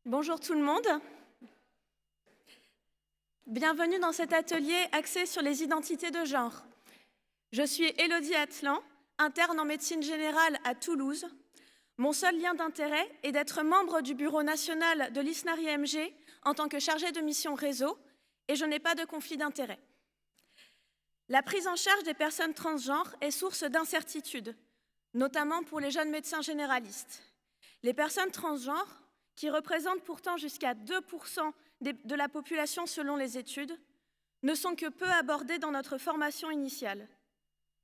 Bonjour tout le monde. Bienvenue dans cet atelier axé sur les identités de genre. Je suis Élodie Atlan, interne en médecine générale à Toulouse. Mon seul lien d'intérêt est d'être membre du bureau national de l'ISNARI-MG en tant que chargée de mission réseau et je n'ai pas de conflit d'intérêt. La prise en charge des personnes transgenres est source d'incertitude, notamment pour les jeunes médecins généralistes. Les personnes transgenres, qui représentent pourtant jusqu'à 2% de la population selon les études, ne sont que peu abordées dans notre formation initiale.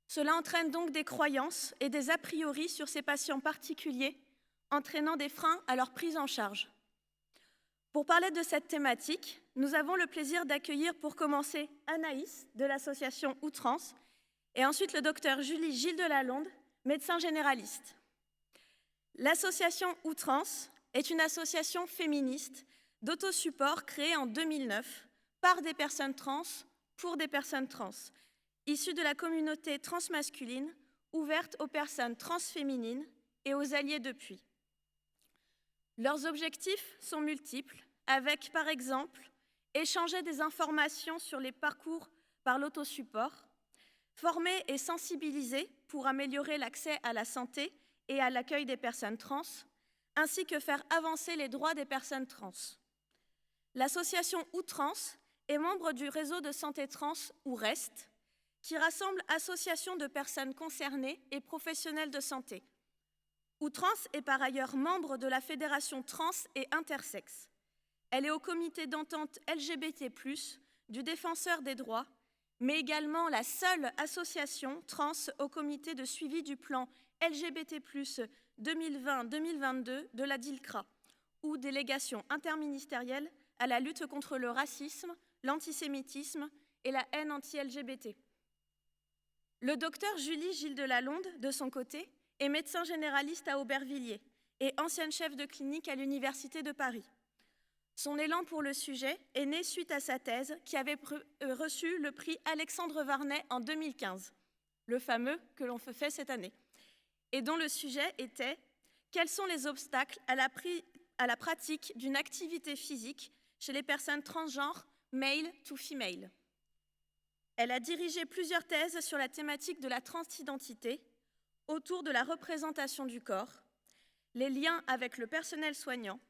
Cela entraîne donc des croyances et des a priori sur ces patients particuliers, entraînant des freins à leur prise en charge. Pour parler de cette thématique, nous avons le plaisir d'accueillir pour commencer Anaïs de l'association Outrance et ensuite le docteur Julie Gilles de Lalonde, médecin généraliste. L'association Outrance est une association féministe d'autosupport créée en 2009 par des personnes trans pour des personnes trans, issue de la communauté transmasculine, ouverte aux personnes transféminines et aux alliés depuis. Leurs objectifs sont multiples, avec, par exemple, échanger des informations sur les parcours par l'autosupport, former et sensibiliser pour améliorer l'accès à la santé et à l'accueil des personnes trans, ainsi que faire avancer les droits des personnes trans. L'association Outrance est membre du réseau de santé trans ou REST, qui rassemble associations de personnes concernées et professionnels de santé. Outrance est par ailleurs membre de la Fédération trans et intersexe. Elle est au comité d'entente LGBT+, du Défenseur des droits, mais également la seule association trans au comité de suivi du plan LGBT+, 2020-2022 de la DILCRA, ou délégation interministérielle à la lutte contre le racisme, l'antisémitisme et la haine anti-LGBT. Le docteur Julie Gilles de Lalonde, de son côté, est médecin généraliste à Aubervilliers et ancienne chef de clinique à l'Université de Paris. Son élan pour le sujet est né suite à sa thèse qui avait reçu le prix Alexandre Varnet en 2015, le fameux que l'on fait cette année, et dont le sujet était « Quels sont les obstacles à la pratique d'une activité physique chez les personnes transgenres, male to female ?» Elle a dirigé plusieurs thèses sur la thématique de la transidentité, autour de la représentation du corps, les liens avec le personnel soignant,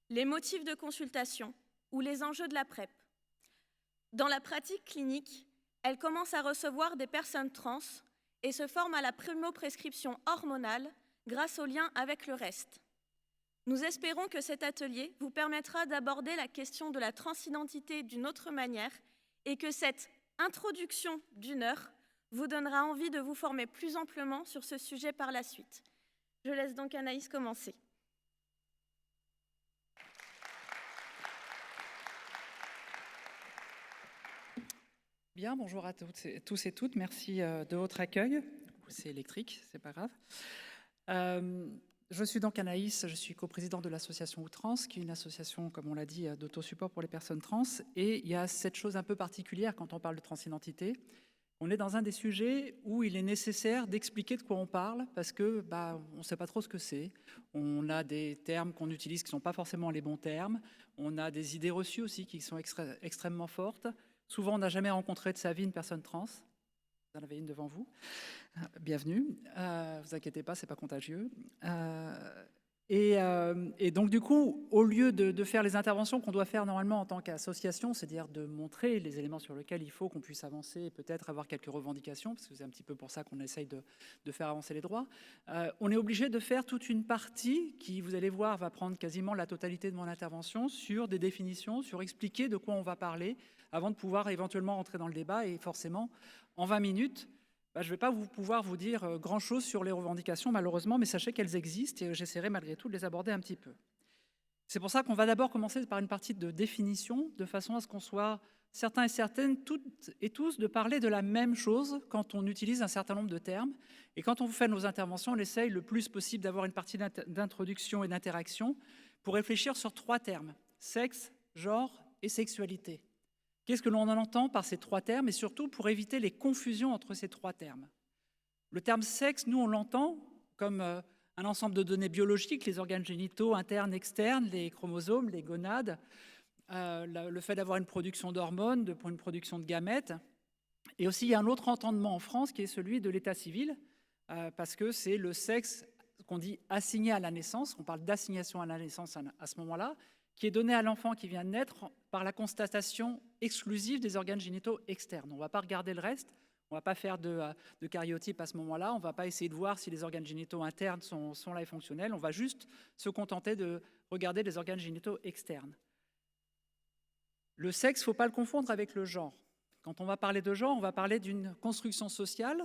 les motifs de consultation ou les enjeux de la PrEP. Dans la pratique clinique, elle commence à recevoir des personnes trans et se forme à la primo-prescription hormonale grâce au lien avec le reste. Nous espérons que cet atelier vous permettra d'aborder la question de la transidentité d'une autre manière et que cette introduction d'une heure vous donnera envie de vous former plus amplement sur ce sujet par la suite. Je laisse donc Anaïs commencer. Bien, bonjour à tous et toutes. Merci de votre accueil. C'est électrique, c'est pas grave. Je suis donc Anaïs, je suis coprésidente de l'association Outrance, qui est une association, comme on l'a dit, d'autosupport pour les personnes trans. Et il y a cette chose un peu particulière quand on parle de transidentité. On est dans un des sujets où il est nécessaire d'expliquer de quoi on parle, parce que on ne sait pas trop ce que c'est. On a des termes qu'on utilise qui ne sont pas forcément les bons termes. On a des idées reçues aussi qui sont extrêmement fortes. Souvent, on n'a jamais rencontré de sa vie une personne trans. Vous en avez une devant vous. Bienvenue. Vous inquiétez pas, c'est pas contagieux. Et donc, du coup, au lieu de faire les interventions qu'on doit faire normalement en tant qu'association, c'est-à-dire de montrer les éléments sur lesquels il faut qu'on puisse avancer et peut-être avoir quelques revendications, parce que c'est un petit peu pour ça qu'on essaye de faire avancer les droits, on est obligé de faire toute une partie qui, vous allez voir, va prendre quasiment la totalité de mon intervention sur des définitions, sur expliquer de quoi on va parler, avant de pouvoir éventuellement rentrer dans le débat. Et forcément, en 20 minutes, je ne vais pas pouvoir vous dire grand-chose sur les revendications, malheureusement, mais sachez qu'elles existent et j'essaierai malgré tout de les aborder un petit peu. C'est pour ça qu'on va d'abord commencer par une partie de définition, de façon à ce qu'on soit certains et certaines, toutes et tous, de parler de la même chose quand on utilise un certain nombre de termes. Et quand on fait nos interventions, on essaye le plus possible d'avoir une partie d'introduction et d'interaction pour réfléchir sur 3 termes, sexe, genre et sexualité. Qu'est-ce que l'on en entend par ces 3 termes et surtout pour éviter les confusions entre ces 3 termes? Le terme sexe, nous, on l'entend comme un ensemble de données biologiques, les organes génitaux internes, externes, les chromosomes, les gonades, le fait d'avoir une production d'hormones, une production de gamètes. Et aussi, il y a un autre entendement en France qui est celui de l'état civil, parce que c'est le sexe qu'on dit assigné à la naissance, on parle d'assignation à la naissance à ce moment-là, qui est donné à l'enfant qui vient de naître par la constatation exclusive des organes génitaux externes. On ne va pas regarder le reste, on ne va pas faire de karyotype à ce moment-là, on ne va pas essayer de voir si les organes génitaux internes sont là et fonctionnels, on va juste se contenter de regarder les organes génitaux externes. Le sexe, il ne faut pas le confondre avec le genre. Quand on va parler de genre, on va parler d'une construction sociale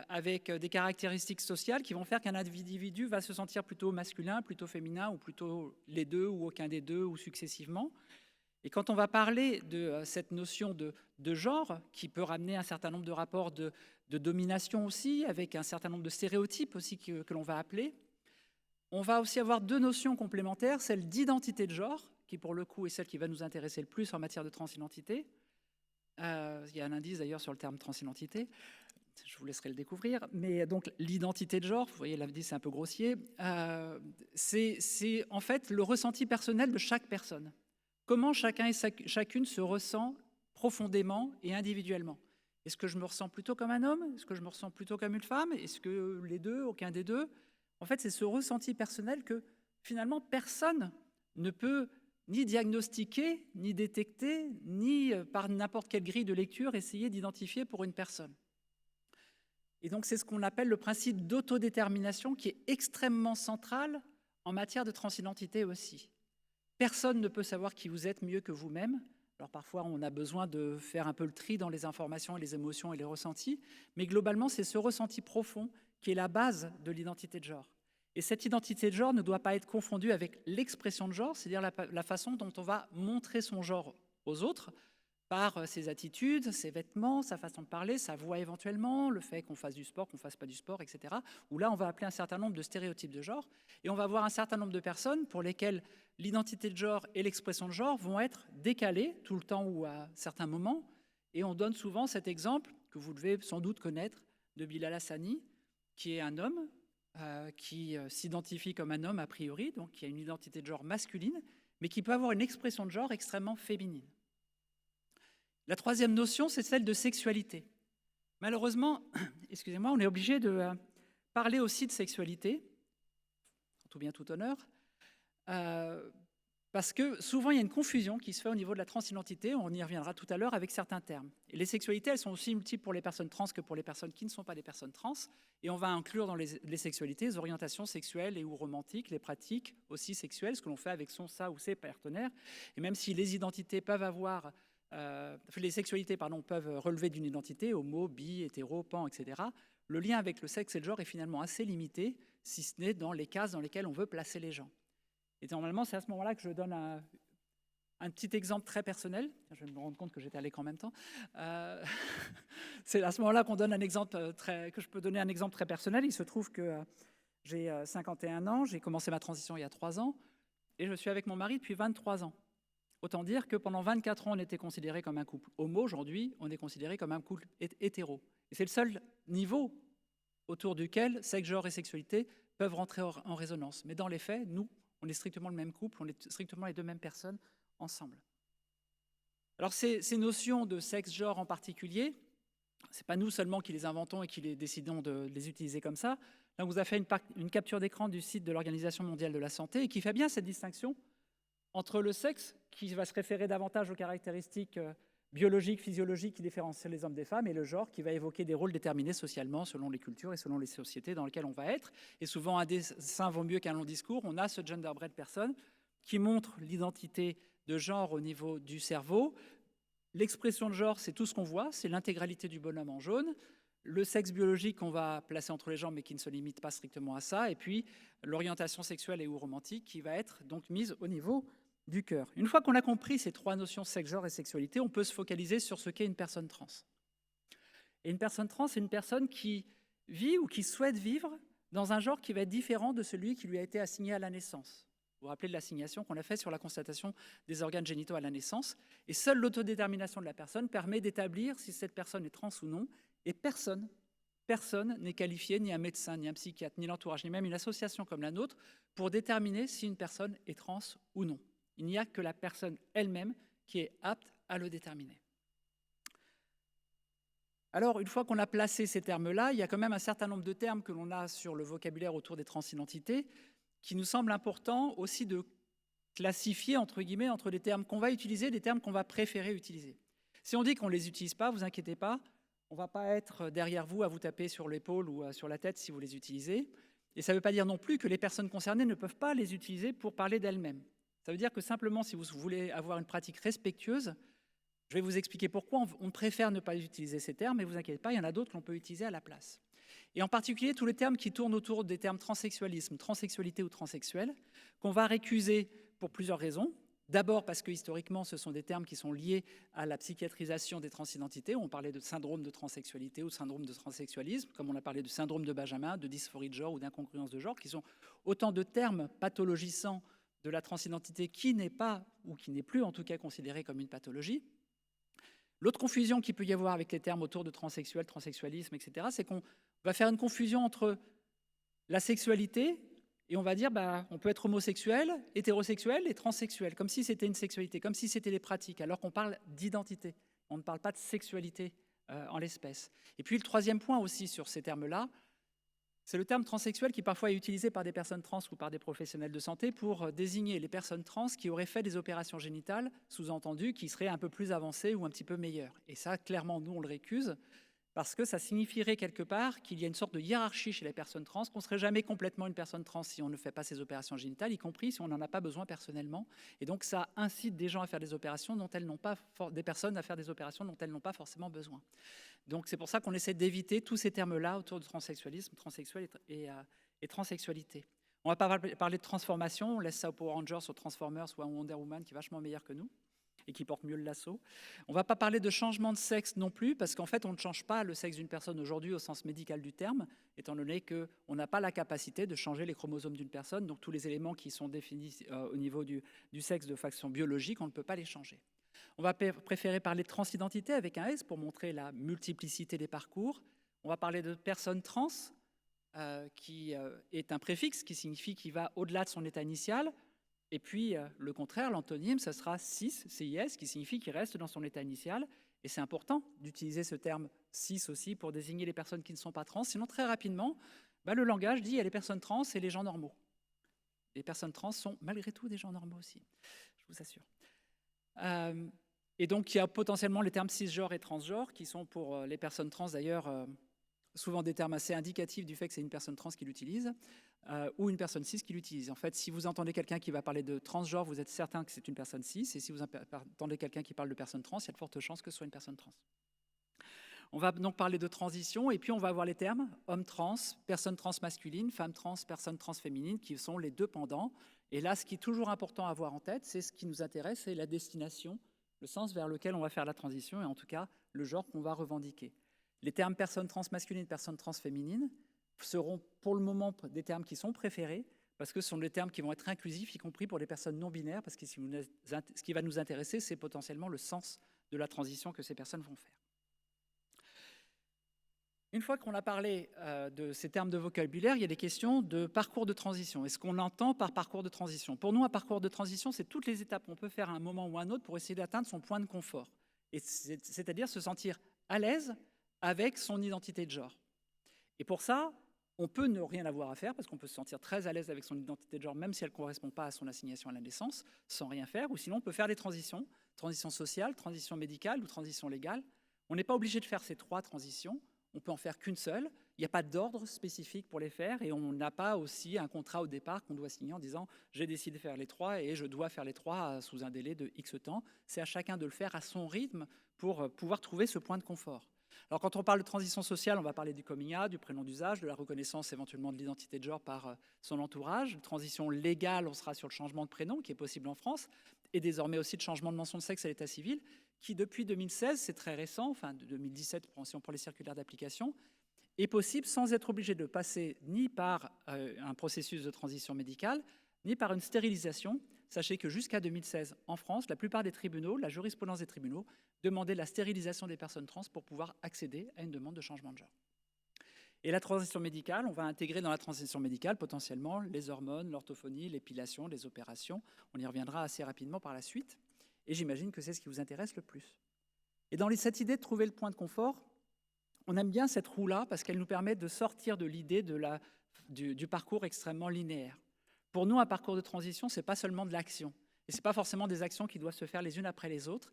avec des caractéristiques sociales qui vont faire qu'un individu va se sentir plutôt masculin, plutôt féminin, ou plutôt les deux, ou aucun des deux, ou successivement. Et quand on va parler de cette notion de genre, qui peut ramener un certain nombre de rapports de domination aussi, avec un certain nombre de stéréotypes aussi que l'on va appeler, on va aussi avoir deux notions complémentaires, celle d'identité de genre, qui pour le coup est celle qui va nous intéresser le plus en matière de transidentité. Il y a un indice d'ailleurs sur le terme transidentité, je vous laisserai le découvrir, mais donc l'identité de genre, vous voyez l'indice c'est un peu grossier, c'est en fait le ressenti personnel de chaque personne. Comment chacun et chacune se ressent profondément et individuellement. Est-ce que je me ressens plutôt comme un homme? Est-ce que je me ressens plutôt comme une femme? Est-ce que les deux, aucun des deux? En fait, c'est ce ressenti personnel que finalement personne ne peut ni diagnostiquer, ni détecter, ni par n'importe quelle grille de lecture essayer d'identifier pour une personne. Et donc c'est ce qu'on appelle le principe d'autodétermination qui est extrêmement central en matière de transidentité aussi. Personne ne peut savoir qui vous êtes mieux que vous-même. Alors parfois on a besoin de faire un peu le tri dans les informations et les émotions et les ressentis, mais globalement c'est ce ressenti profond qui est la base de l'identité de genre. Et cette identité de genre ne doit pas être confondue avec l'expression de genre, c'est-à-dire la façon dont on va montrer son genre aux autres, par ses attitudes, ses vêtements, sa façon de parler, sa voix éventuellement, le fait qu'on fasse du sport, qu'on ne fasse pas du sport, etc. Où là, on va appeler un certain nombre de stéréotypes de genre, et on va avoir un certain nombre de personnes pour lesquelles l'identité de genre et l'expression de genre vont être décalées tout le temps ou à certains moments, et on donne souvent cet exemple, que vous devez sans doute connaître, de Bilal Hassani, qui est un homme, qui s'identifie comme un homme a priori, donc qui a une identité de genre masculine, mais qui peut avoir une expression de genre extrêmement féminine. La troisième notion, c'est celle de sexualité. Malheureusement, excusez-moi, on est obligé de parler aussi de sexualité, en tout bien tout honneur, parce que souvent il y a une confusion qui se fait au niveau de la transidentité, on y reviendra tout à l'heure avec certains termes. Et les sexualités, elles sont aussi multiples pour les personnes trans que pour les personnes qui ne sont pas des personnes trans, et on va inclure dans les sexualités les orientations sexuelles et ou romantiques, les pratiques aussi sexuelles, ce que l'on fait avec son, sa ou ses partenaires, et même si les identités peuvent avoir... les sexualités peuvent relever d'une identité, homo, bi, hétéro, pan, etc. Le lien avec le sexe et le genre est finalement assez limité, si ce n'est dans les cases dans lesquelles on veut placer les gens. Et normalement, c'est à ce moment-là que je donne un petit exemple très personnel. Je vais me rendre compte que j'étais à l'écran en même temps. C'est à ce moment-là qu'on donne un exemple que je peux donner un exemple très personnel. Il se trouve que j'ai 51 ans, j'ai commencé ma transition il y a 3 ans, et je suis avec mon mari depuis 23 ans. Autant dire que pendant 24 ans, on était considéré comme un couple homo. Aujourd'hui, on est considéré comme un couple hétéro. Et c'est le seul niveau autour duquel sexe, genre et sexualité peuvent rentrer en résonance. Mais dans les faits, nous, on est strictement le même couple, on est strictement les deux mêmes personnes ensemble. Alors ces notions de sexe, genre en particulier, c'est pas nous seulement qui les inventons et qui les décidons de les utiliser comme ça. Là, on vous a fait une capture d'écran du site de l'Organisation mondiale de la santé et qui fait bien cette distinction entre le sexe, qui va se référer davantage aux caractéristiques biologiques, physiologiques qui différencient les hommes des femmes, et le genre, qui va évoquer des rôles déterminés socialement selon les cultures et selon les sociétés dans lesquelles on va être. Et souvent, un dessin vaut mieux qu'un long discours. On a ce genderbread person qui montre l'identité de genre au niveau du cerveau. L'expression de genre, c'est tout ce qu'on voit, c'est l'intégralité du bonhomme en jaune. Le sexe biologique qu'on va placer entre les jambes, mais qui ne se limite pas strictement à ça. Et puis, l'orientation sexuelle et ou romantique qui va être donc mise au niveau du cœur. Une fois qu'on a compris ces 3 notions, sexe, genre et sexualité, on peut se focaliser sur ce qu'est une personne trans. Et une personne trans, c'est une personne qui vit ou qui souhaite vivre dans un genre qui va être différent de celui qui lui a été assigné à la naissance. Vous vous rappelez de l'assignation qu'on a faite sur la constatation des organes génitaux à la naissance. Et seule l'autodétermination de la personne permet d'établir si cette personne est trans ou non. Et personne personne n'est qualifié, ni un médecin, ni un psychiatre, ni l'entourage, ni même une association comme la nôtre, pour déterminer si une personne est trans ou non. Il n'y a que la personne elle-même qui est apte à le déterminer. Alors, une fois qu'on a placé ces termes-là, il y a quand même un certain nombre de termes que l'on a sur le vocabulaire autour des transidentités qui nous semble important aussi de classifier, entre guillemets, entre les termes qu'on va utiliser et les termes qu'on va préférer utiliser. Si on dit qu'on ne les utilise pas, vous inquiétez pas, on ne va pas être derrière vous à vous taper sur l'épaule ou sur la tête si vous les utilisez. Et ça ne veut pas dire non plus que les personnes concernées ne peuvent pas les utiliser pour parler d'elles-mêmes. Ça veut dire que simplement, si vous voulez avoir une pratique respectueuse, je vais vous expliquer pourquoi on préfère ne pas utiliser ces termes, mais vous inquiétez pas, il y en a d'autres que l'on peut utiliser à la place. Et en particulier, tous les termes qui tournent autour des termes transsexualisme, transsexualité ou transsexuel, qu'on va récuser pour plusieurs raisons. D'abord parce que historiquement, ce sont des termes qui sont liés à la psychiatrisation des transidentités. On parlait de syndrome de transsexualité ou de syndrome de transsexualisme, comme on a parlé de syndrome de Benjamin, de dysphorie de genre ou d'incongruence de genre, qui sont autant de termes pathologisants de la transidentité qui n'est pas, ou qui n'est plus en tout cas considérée comme une pathologie. L'autre confusion qu'il peut y avoir avec les termes autour de transsexuel, transsexualisme, etc., c'est qu'on va faire une confusion entre la sexualité et on va dire on peut être homosexuel, hétérosexuel et transsexuel, comme si c'était une sexualité, comme si c'était les pratiques, alors qu'on parle d'identité. On ne parle pas de sexualité en l'espèce. Et puis le troisième point aussi sur ces termes-là, c'est le terme transsexuel qui parfois est utilisé par des personnes trans ou par des professionnels de santé pour désigner les personnes trans qui auraient fait des opérations génitales, sous-entendu, qui seraient un peu plus avancées ou un petit peu meilleures. Et ça, clairement, nous, on le récuse, parce que ça signifierait quelque part qu'il y a une sorte de hiérarchie chez les personnes trans, qu'on ne serait jamais complètement une personne trans si on ne fait pas ces opérations génitales, y compris si on n'en a pas besoin personnellement. Et donc ça incite des gens à faire des opérations dont elles n'ont pas, des personnes à faire des opérations dont elles n'ont pas forcément besoin. Donc c'est pour ça qu'on essaie d'éviter tous ces termes-là autour du transsexualisme, transsexuel et transsexualité. On ne va pas parler de transformation, on laisse ça aux Power Rangers, aux Transformers ou à Wonder Woman qui est vachement meilleur que nous et qui porte mieux le lasso. On ne va pas parler de changement de sexe non plus, parce qu'en fait, on ne change pas le sexe d'une personne aujourd'hui au sens médical du terme, étant donné qu'on n'a pas la capacité de changer les chromosomes d'une personne, donc tous les éléments qui sont définis au niveau du sexe de façon biologique, on ne peut pas les changer. On va préférer parler de transidentité avec un S pour montrer la multiplicité des parcours. On va parler de personne trans, qui est un préfixe qui signifie qu'il va au-delà de son état initial. Et puis, le contraire, l'antonyme, ça sera cis, CIS, qui signifie qu'il reste dans son état initial. Et c'est important d'utiliser ce terme cis aussi pour désigner les personnes qui ne sont pas trans. Sinon, très rapidement, le langage dit il y a les personnes trans et les gens normaux. Les personnes trans sont malgré tout des gens normaux aussi, je vous assure. Et donc, il y a potentiellement les termes cisgenre et transgenre, qui sont pour les personnes trans d'ailleurs souvent des termes assez indicatifs du fait que c'est une personne trans qui l'utilise, ou une personne cis qui l'utilise. En fait, si vous entendez quelqu'un qui va parler de transgenre, vous êtes certain que c'est une personne cis, et si vous entendez quelqu'un qui parle de personne trans, il y a de fortes chances que ce soit une personne trans. On va donc parler de transition, et puis on va avoir les termes homme trans, personne trans masculine, femme trans, personne trans féminine, qui sont les deux pendants. Et là, ce qui est toujours important à avoir en tête, c'est ce qui nous intéresse, c'est la destination, le sens vers lequel on va faire la transition, et en tout cas, le genre qu'on va revendiquer. Les termes personne trans masculine, personne trans féminine seront pour le moment des termes qui sont préférés, parce que ce sont des termes qui vont être inclusifs, y compris pour les personnes non binaires, parce que ce qui va nous intéresser, c'est potentiellement le sens de la transition que ces personnes vont faire. Une fois qu'on a parlé de ces termes de vocabulaire, il y a des questions de parcours de transition. Est-ce qu'on entend par parcours de transition? Pour nous, un parcours de transition, c'est toutes les étapes qu'on peut faire à un moment ou à un autre pour essayer d'atteindre son point de confort, c'est-à-dire se sentir à l'aise avec son identité de genre. Et pour ça, on peut ne rien avoir à faire, parce qu'on peut se sentir très à l'aise avec son identité de genre, même si elle ne correspond pas à son assignation à la naissance, sans rien faire, ou sinon on peut faire des transitions, transition sociale, transition médicale ou transition légale. On n'est pas obligé de faire ces trois transitions, on peut en faire qu'une seule, il n'y a pas d'ordre spécifique pour les faire, et on n'a pas aussi un contrat au départ qu'on doit signer en disant « j'ai décidé de faire les trois et je dois faire les trois sous un délai de X temps ». C'est à chacun de le faire à son rythme pour pouvoir trouver ce point de confort. Alors quand on parle de transition sociale, on va parler du coming out, du prénom d'usage, de la reconnaissance éventuellement de l'identité de genre par son entourage. Transition légale, on sera sur le changement de prénom qui est possible en France, et désormais aussi de changement de mention de sexe à l'état civil, qui depuis 2016, c'est très récent, enfin de 2017 si on prend les circulaires d'application, est possible sans être obligé de passer ni par un processus de transition médicale, ni par une stérilisation. Sachez que jusqu'à 2016, en France, la plupart des tribunaux, la jurisprudence des tribunaux, demandaient la stérilisation des personnes trans pour pouvoir accéder à une demande de changement de genre. Et la transition médicale, on va intégrer dans la transition médicale potentiellement les hormones, l'orthophonie, l'épilation, les opérations. On y reviendra assez rapidement par la suite. Et j'imagine que c'est ce qui vous intéresse le plus. Et dans cette idée de trouver le point de confort, on aime bien cette roue-là parce qu'elle nous permet de sortir de l'idée du parcours extrêmement linéaire. Pour nous, un parcours de transition, ce n'est pas seulement de l'action. Et ce n'est pas forcément des actions qui doivent se faire les unes après les autres.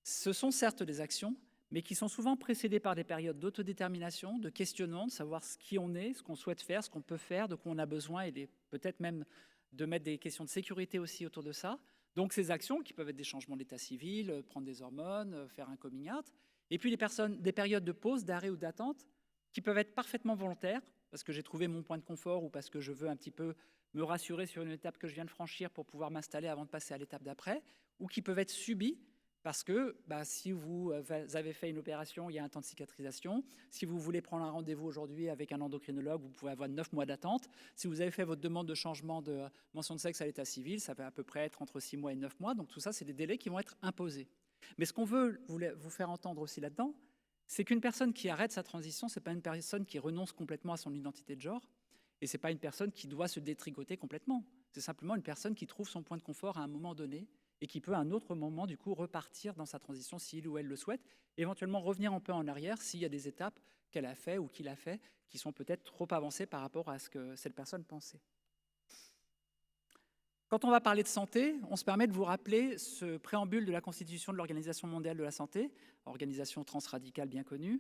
Ce sont certes des actions, mais qui sont souvent précédées par des périodes d'autodétermination, de questionnement, de savoir qui on est, ce qu'on souhaite faire, ce qu'on peut faire, de quoi on a besoin, et peut-être même de mettre des questions de sécurité aussi autour de ça. Donc ces actions qui peuvent être des changements d'état civil, prendre des hormones, faire un coming out, et puis des périodes de pause, d'arrêt ou d'attente qui peuvent être parfaitement volontaires, parce que j'ai trouvé mon point de confort ou parce que je veux un petit peu me rassurer sur une étape que je viens de franchir pour pouvoir m'installer avant de passer à l'étape d'après, ou qui peuvent être subies parce que si vous avez fait une opération, il y a un temps de cicatrisation. Si vous voulez prendre un rendez-vous aujourd'hui avec un endocrinologue, vous pouvez avoir 9 mois d'attente. Si vous avez fait votre demande de changement de mention de sexe à l'état civil, ça va à peu près être entre 6 mois et 9 mois. Donc tout ça, c'est des délais qui vont être imposés. Mais ce qu'on veut vous faire entendre aussi là-dedans, c'est qu'une personne qui arrête sa transition, ce n'est pas une personne qui renonce complètement à son identité de genre, et ce n'est pas une personne qui doit se détricoter complètement. C'est simplement une personne qui trouve son point de confort à un moment donné et qui peut à un autre moment, du coup, repartir dans sa transition s'il ou elle le souhaite, éventuellement revenir un peu en arrière s'il y a des étapes qu'elle a fait ou qu'il a fait qui sont peut-être trop avancées par rapport à ce que cette personne pensait. Quand on va parler de santé, on se permet de vous rappeler ce préambule de la Constitution de l'Organisation mondiale de la santé, organisation transradicale bien connue,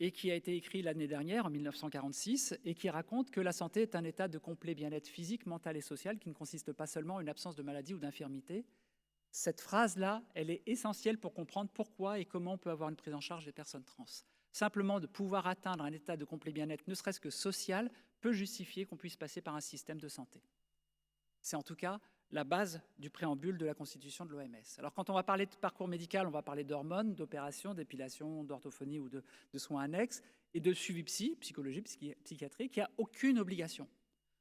et qui a été écrit l'année dernière, en 1946, et qui raconte que la santé est un état de complet bien-être physique, mental et social qui ne consiste pas seulement en une absence de maladie ou d'infirmité. Cette phrase-là, elle est essentielle pour comprendre pourquoi et comment on peut avoir une prise en charge des personnes trans. Simplement de pouvoir atteindre un état de complet bien-être, ne serait-ce que social, peut justifier qu'on puisse passer par un système de santé. C'est en tout cas la base du préambule de la Constitution de l'OMS. Alors quand on va parler de parcours médical, on va parler d'hormones, d'opérations, d'épilation, d'orthophonie ou de soins annexes, et de suivi psychologique, psychiatrique. Il n'y a aucune obligation.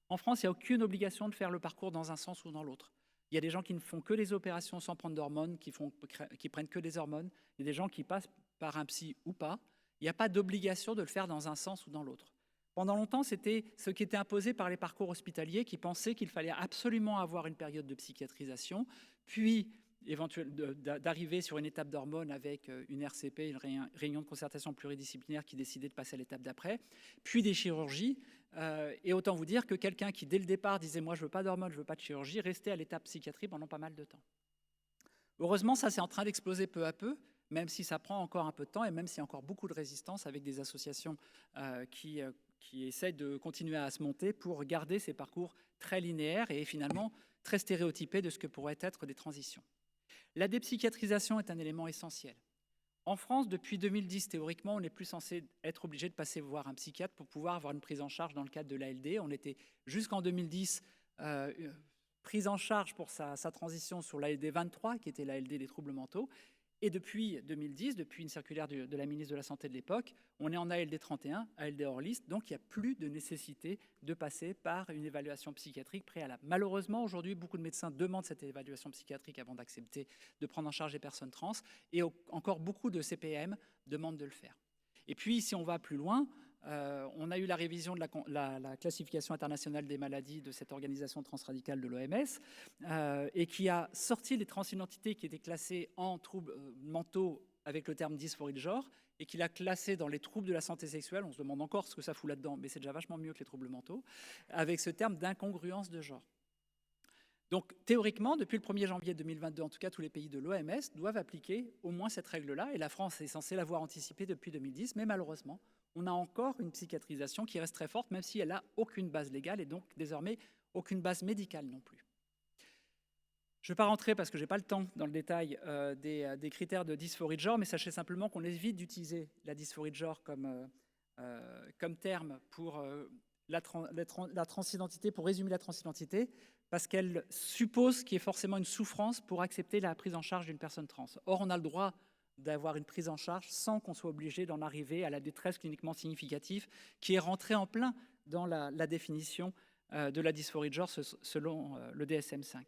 En France, il n'y a aucune obligation de faire le parcours dans un sens ou dans l'autre. Il y a des gens qui ne font que des opérations sans prendre d'hormones, qui prennent que des hormones. Il y a des gens qui passent par un psy ou pas. Il n'y a pas d'obligation de le faire dans un sens ou dans l'autre. Pendant longtemps, c'était ce qui était imposé par les parcours hospitaliers qui pensaient qu'il fallait absolument avoir une période de psychiatrisation, puis d'arriver sur une étape d'hormones avec une RCP, une réunion de concertation pluridisciplinaire qui décidait de passer à l'étape d'après, puis des chirurgies. Et autant vous dire que quelqu'un qui, dès le départ, disait « moi, je ne veux pas d'hormones, je ne veux pas de chirurgie », restait à l'étape psychiatrie pendant pas mal de temps. Heureusement, ça, c'est en train d'exploser peu à peu, même si ça prend encore un peu de temps et même s'il y a encore beaucoup de résistance avec des associations qui essaient de continuer à se monter pour garder ces parcours très linéaires et finalement très stéréotypés de ce que pourraient être des transitions. La dépsychiatrisation est un élément essentiel. En France, depuis 2010, théoriquement, on n'est plus censé être obligé de passer voir un psychiatre pour pouvoir avoir une prise en charge dans le cadre de l'ALD. On était jusqu'en 2010 prise en charge pour sa transition sur l'ALD 23, qui était l'ALD des troubles mentaux. Et depuis 2010, depuis une circulaire de la ministre de la Santé de l'époque, on est en ALD 31, ALD hors liste, donc il n'y a plus de nécessité de passer par une évaluation psychiatrique préalable. Malheureusement, aujourd'hui, beaucoup de médecins demandent cette évaluation psychiatrique avant d'accepter de prendre en charge les personnes trans, et encore beaucoup de CPM demandent de le faire. Et puis, si on va plus loin, on a eu la révision de la classification internationale des maladies de cette organisation transradicale de l'OMS et qui a sorti les transidentités qui étaient classées en troubles mentaux avec le terme dysphorie de genre et qui l'a classé dans les troubles de la santé sexuelle. On se demande encore ce que ça fout là-dedans, mais c'est déjà vachement mieux que les troubles mentaux, avec ce terme d'incongruence de genre. Donc, théoriquement, depuis le 1er janvier 2022, en tout cas, tous les pays de l'OMS doivent appliquer au moins cette règle-là, et la France est censée l'avoir anticipée depuis 2010, mais malheureusement, on a encore une psychiatrisation qui reste très forte, même si elle n'a aucune base légale et donc désormais aucune base médicale non plus. Je ne vais pas rentrer, parce que je n'ai pas le temps, dans le détail des critères de dysphorie de genre, mais sachez simplement qu'on évite d'utiliser la dysphorie de genre comme terme pour la transidentité, pour résumer la transidentité, parce qu'elle suppose qu'il y ait forcément une souffrance pour accepter la prise en charge d'une personne trans. Or, on a le droit d'avoir une prise en charge sans qu'on soit obligé d'en arriver à la détresse cliniquement significative qui est rentrée en plein dans la définition de la dysphorie de genre selon le DSM-5.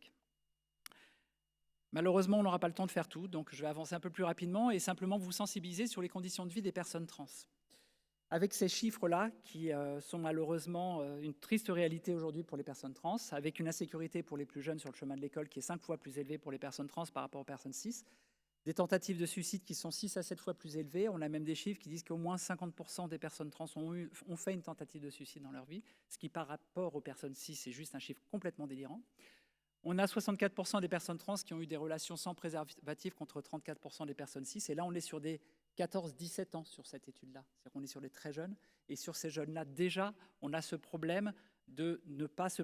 Malheureusement, on n'aura pas le temps de faire tout, donc je vais avancer un peu plus rapidement et simplement vous sensibiliser sur les conditions de vie des personnes trans. avec ces chiffres-là qui sont malheureusement une triste réalité aujourd'hui pour les personnes trans, avec une insécurité pour les plus jeunes sur le chemin de l'école qui est 5 fois plus élevée pour les personnes trans par rapport aux personnes cis, des tentatives de suicide qui sont 6 à 7 fois plus élevées. On a même des chiffres qui disent qu'au moins 50% des personnes trans ont fait une tentative de suicide dans leur vie, ce qui par rapport aux personnes cis, c'est juste un chiffre complètement délirant. On a 64% des personnes trans qui ont eu des relations sans préservatif contre 34% des personnes cis. Et là, on est sur des 14-17 ans sur cette étude-là. C'est-à-dire qu'on est sur des très jeunes. Et sur ces jeunes-là, déjà, on a ce problème de ne pas se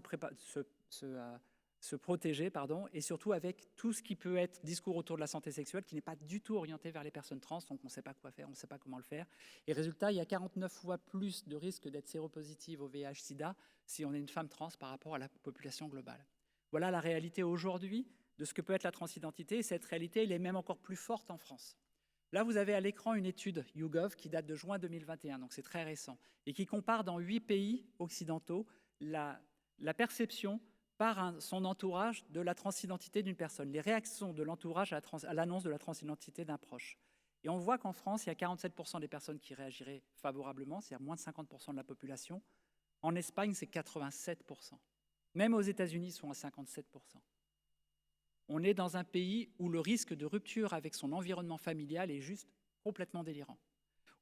protéger, et surtout avec tout ce qui peut être discours autour de la santé sexuelle qui n'est pas du tout orienté vers les personnes trans, donc on ne sait pas quoi faire, on ne sait pas comment le faire. Et résultat, il y a 49 fois plus de risque d'être séropositive au VIH/SIDA si on est une femme trans par rapport à la population globale. Voilà la réalité aujourd'hui de ce que peut être la transidentité, et cette réalité, elle est même encore plus forte en France. Là, vous avez à l'écran une étude YouGov qui date de juin 2021, donc c'est très récent, et qui compare dans 8 pays occidentaux la perception par son entourage de la transidentité d'une personne, les réactions de l'entourage à l'annonce de la transidentité d'un proche. Et on voit qu'en France, il y a 47% des personnes qui réagiraient favorablement, c'est-à-dire moins de 50% de la population. En Espagne, c'est 87%. Même aux États-Unis, ils sont à 57%. On est dans un pays où le risque de rupture avec son environnement familial est juste complètement délirant,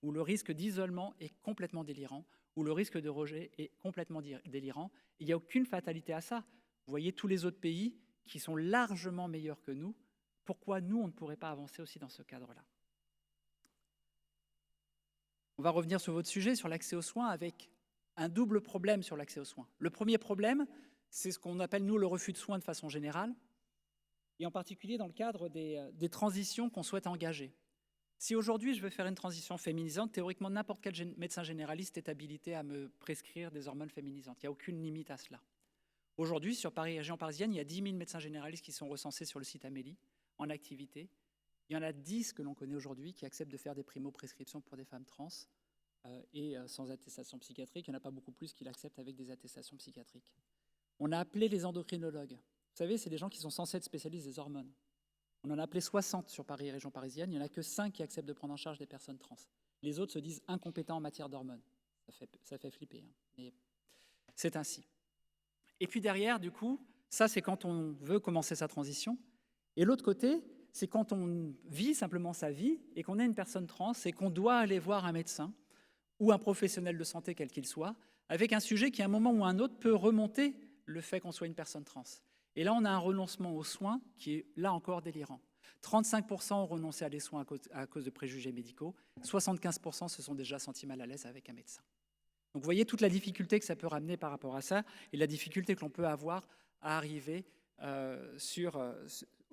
où le risque d'isolement est complètement délirant, où le risque de rejet est complètement délirant. Il n'y a aucune fatalité à ça. Vous voyez tous les autres pays qui sont largement meilleurs que nous. Pourquoi nous, on ne pourrait pas avancer aussi dans ce cadre-là? On va revenir sur votre sujet, sur l'accès aux soins, avec un double problème sur l'accès aux soins. Le premier problème, c'est ce qu'on appelle, nous, le refus de soins de façon générale, et en particulier dans le cadre des transitions qu'on souhaite engager. Si aujourd'hui je veux faire une transition féminisante, théoriquement n'importe quel médecin généraliste est habilité à me prescrire des hormones féminisantes. Il n'y a aucune limite à cela. Aujourd'hui, sur Paris, région parisienne, il y a 10 000 médecins généralistes qui sont recensés sur le site Amélie, en activité. Il y en a 10 que l'on connaît aujourd'hui qui acceptent de faire des primo-prescriptions pour des femmes trans et sans attestation psychiatrique. Il n'y en a pas beaucoup plus qui l'acceptent avec des attestations psychiatriques. On a appelé les endocrinologues. Vous savez, c'est des gens qui sont censés être spécialistes des hormones. On en a appelé 60 sur Paris et région parisienne. Il n'y en a que 5 qui acceptent de prendre en charge des personnes trans. Les autres se disent incompétents en matière d'hormones. Ça fait flipper, hein. Mais c'est ainsi. Et puis derrière, du coup, ça c'est quand on veut commencer sa transition. Et l'autre côté, c'est quand on vit simplement sa vie et qu'on est une personne trans et qu'on doit aller voir un médecin ou un professionnel de santé, quel qu'il soit, avec un sujet qui, à un moment ou à un autre, peut remonter le fait qu'on soit une personne trans. Et là, on a un renoncement aux soins qui est, là encore, délirant. 35% ont renoncé à des soins à cause de préjugés médicaux. 75% se sont déjà sentis mal à l'aise avec un médecin. Donc, vous voyez toute la difficulté que ça peut ramener par rapport à ça et la difficulté que l'on peut avoir à arriver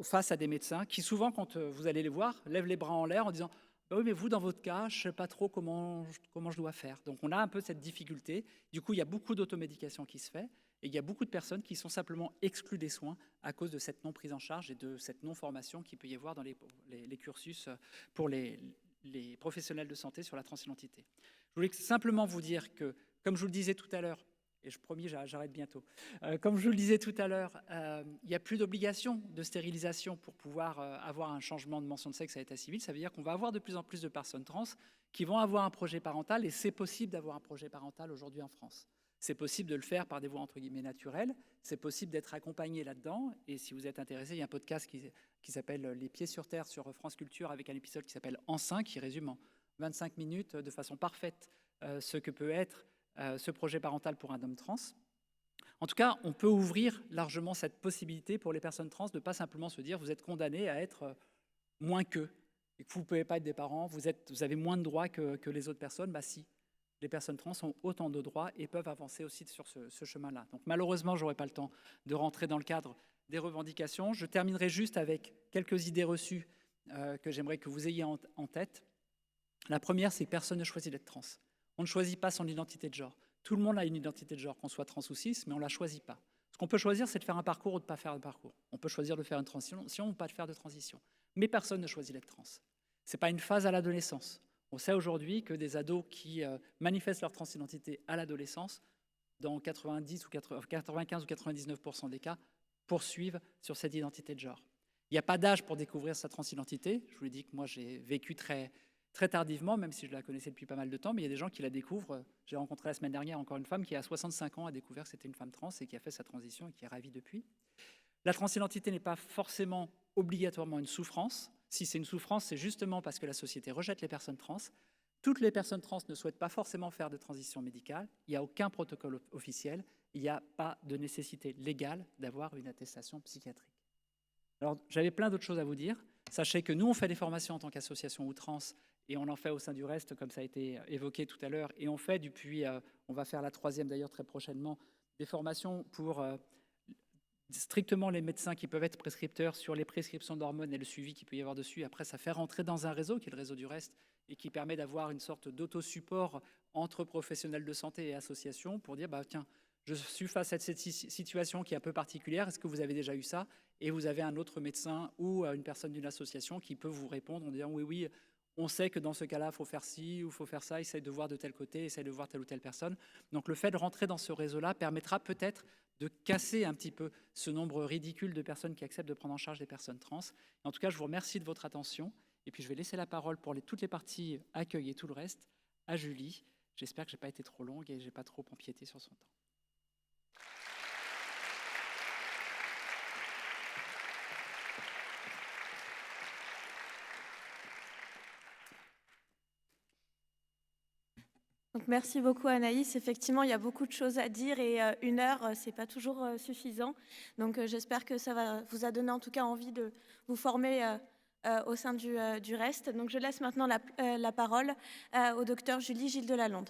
face à des médecins qui, souvent, quand vous allez les voir, lèvent les bras en l'air en disant « Oui, mais vous, dans votre cas, je ne sais pas trop comment je dois faire. » Donc, on a un peu cette difficulté. Du coup, il y a beaucoup d'automédication qui se fait. Et il y a beaucoup de personnes qui sont simplement exclues des soins à cause de cette non-prise en charge et de cette non-formation qu'il peut y avoir dans les cursus pour les professionnels de santé sur la transidentité. Je voulais simplement vous dire que, comme je vous le disais tout à l'heure, et je promis, j'arrête bientôt, comme je vous le disais tout à l'heure, il n'y a plus d'obligation de stérilisation pour pouvoir avoir un changement de mention de sexe à l'état civil. Ça veut dire qu'on va avoir de plus en plus de personnes trans qui vont avoir un projet parental, et c'est possible d'avoir un projet parental aujourd'hui en France. C'est possible de le faire par des voies entre guillemets naturelles, c'est possible d'être accompagné là-dedans, et si vous êtes intéressé, il y a un podcast qui s'appelle « Les pieds sur terre » sur France Culture, avec un épisode qui s'appelle « Enceint », qui résume en 25 minutes de façon parfaite ce que peut être ce projet parental pour un homme trans. En tout cas, on peut ouvrir largement cette possibilité pour les personnes trans de ne pas simplement se dire « vous êtes condamné à être moins qu'eux », et que vous ne pouvez pas être des parents, vous avez moins de droits que les autres personnes. Bah si. Les personnes trans ont autant de droits et peuvent avancer aussi sur ce chemin-là. Donc malheureusement, je n'aurai pas le temps de rentrer dans le cadre des revendications. Je terminerai juste avec quelques idées reçues que j'aimerais que vous ayez en tête. La première, c'est que personne ne choisit d'être trans. On ne choisit pas son identité de genre. Tout le monde a une identité de genre, qu'on soit trans ou cis, mais on ne la choisit pas. Ce qu'on peut choisir, c'est de faire un parcours ou de ne pas faire un parcours. On peut choisir de faire une transition ou pas de faire de transition. Mais personne ne choisit d'être trans. Ce n'est pas une phase à l'adolescence. On sait aujourd'hui que des ados qui manifestent leur transidentité à l'adolescence, dans 95 ou 99% des cas, poursuivent sur cette identité de genre. Il n'y a pas d'âge pour découvrir sa transidentité. Je vous l'ai dit que moi, j'ai vécu très très tardivement, même si je la connaissais depuis pas mal de temps, mais il y a des gens qui la découvrent. J'ai rencontré la semaine dernière encore une femme qui, à 65 ans, a découvert que c'était une femme trans et qui a fait sa transition et qui est ravie depuis. La transidentité n'est pas forcément obligatoirement une souffrance. Si c'est une souffrance, c'est justement parce que la société rejette les personnes trans. Toutes les personnes trans ne souhaitent pas forcément faire de transition médicale. Il n'y a aucun protocole officiel. Il n'y a pas de nécessité légale d'avoir une attestation psychiatrique. Alors, j'avais plein d'autres choses à vous dire. Sachez que nous, on fait des formations en tant qu'association Outrans et on en fait au sein du Reste, comme ça a été évoqué tout à l'heure. Et on fait depuis, on va faire la 3e d'ailleurs très prochainement, des formations pour strictement les médecins qui peuvent être prescripteurs sur les prescriptions d'hormones et le suivi qu'il peut y avoir dessus. Après, ça fait rentrer dans un réseau qui est le réseau du Reste et qui permet d'avoir une sorte d'autosupport entre professionnels de santé et associations pour dire, bah, tiens, je suis face à cette situation qui est un peu particulière, est-ce que vous avez déjà eu ça? Et vous avez un autre médecin ou une personne d'une association qui peut vous répondre en disant, oui, oui, on sait que dans ce cas-là, il faut faire ci ou il faut faire ça, essaye de voir de tel côté, essaye de voir telle ou telle personne. Donc le fait de rentrer dans ce réseau-là permettra peut-être de casser un petit peu ce nombre ridicule de personnes qui acceptent de prendre en charge des personnes trans. Et en tout cas, je vous remercie de votre attention. Et puis je vais laisser la parole pour toutes les parties accueil et tout le reste à Julie. J'espère que je n'ai pas été trop longue et que je n'ai pas trop empiété sur son temps. Donc, merci beaucoup Anaïs. Effectivement, il y a beaucoup de choses à dire et 1 heure, ce n'est pas toujours suffisant. Donc j'espère que ça vous a donné en tout cas envie de vous former au sein du Reste. Donc je laisse maintenant la parole au docteur Julie Gilles Delalonde.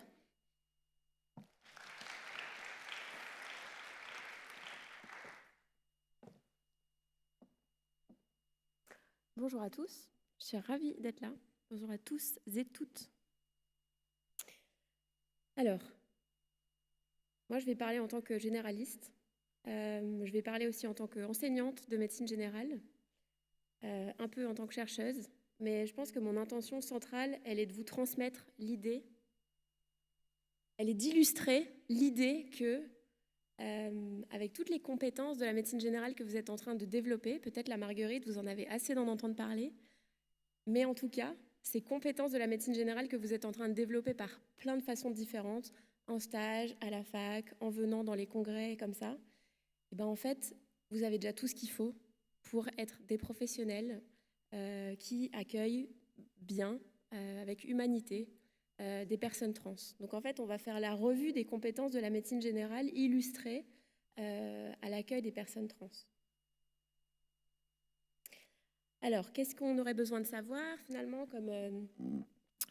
Bonjour à tous, je suis ravie d'être là. Bonjour à tous et toutes. Alors, moi je vais parler en tant que généraliste. Je vais parler aussi en tant qu'enseignante de médecine générale, un peu en tant que chercheuse, mais je pense que mon intention centrale, elle est de vous transmettre l'idée, elle est d'illustrer l'idée que, avec toutes les compétences de la médecine générale que vous êtes en train de développer, peut-être la Marguerite, vous en avez assez d'en entendre parler, mais en tout cas, ces compétences de la médecine générale que vous êtes en train de développer par plein de façons différentes, en stage, à la fac, en venant dans les congrès comme ça, et ben en fait, vous avez déjà tout ce qu'il faut pour être des professionnels qui accueillent bien, avec humanité, des personnes trans. Donc en fait, on va faire la revue des compétences de la médecine générale illustrées à l'accueil des personnes trans. Alors, qu'est-ce qu'on aurait besoin de savoir finalement comme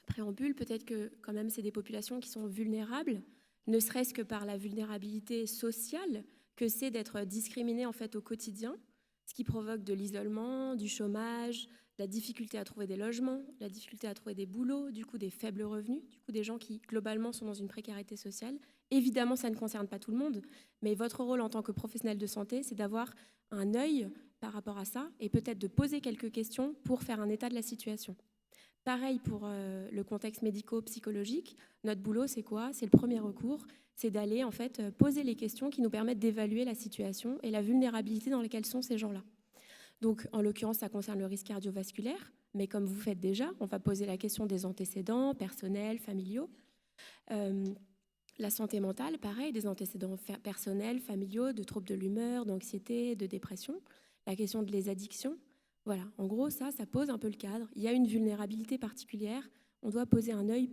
préambule? Peut-être que quand même c'est des populations qui sont vulnérables, ne serait-ce que par la vulnérabilité sociale que c'est d'être discriminé en fait au quotidien, ce qui provoque de l'isolement, du chômage, la difficulté à trouver des logements, la difficulté à trouver des boulots, du coup des faibles revenus, du coup des gens qui globalement sont dans une précarité sociale. Évidemment, ça ne concerne pas tout le monde, mais votre rôle en tant que professionnel de santé, c'est d'avoir un œil par rapport à ça et peut-être de poser quelques questions pour faire un état de la situation. Pareil pour le contexte médico-psychologique. Notre boulot, c'est quoi? C'est le premier recours, c'est d'aller en fait poser les questions qui nous permettent d'évaluer la situation et la vulnérabilité dans laquelle sont ces gens-là. Donc, en l'occurrence, ça concerne le risque cardiovasculaire, mais comme vous faites déjà, on va poser la question des antécédents personnels, familiaux. La santé mentale, pareil, des antécédents personnels, familiaux, de troubles de l'humeur, d'anxiété, de dépression. La question des addictions. Voilà, en gros, ça pose un peu le cadre. Il y a une vulnérabilité particulière. On doit poser un œil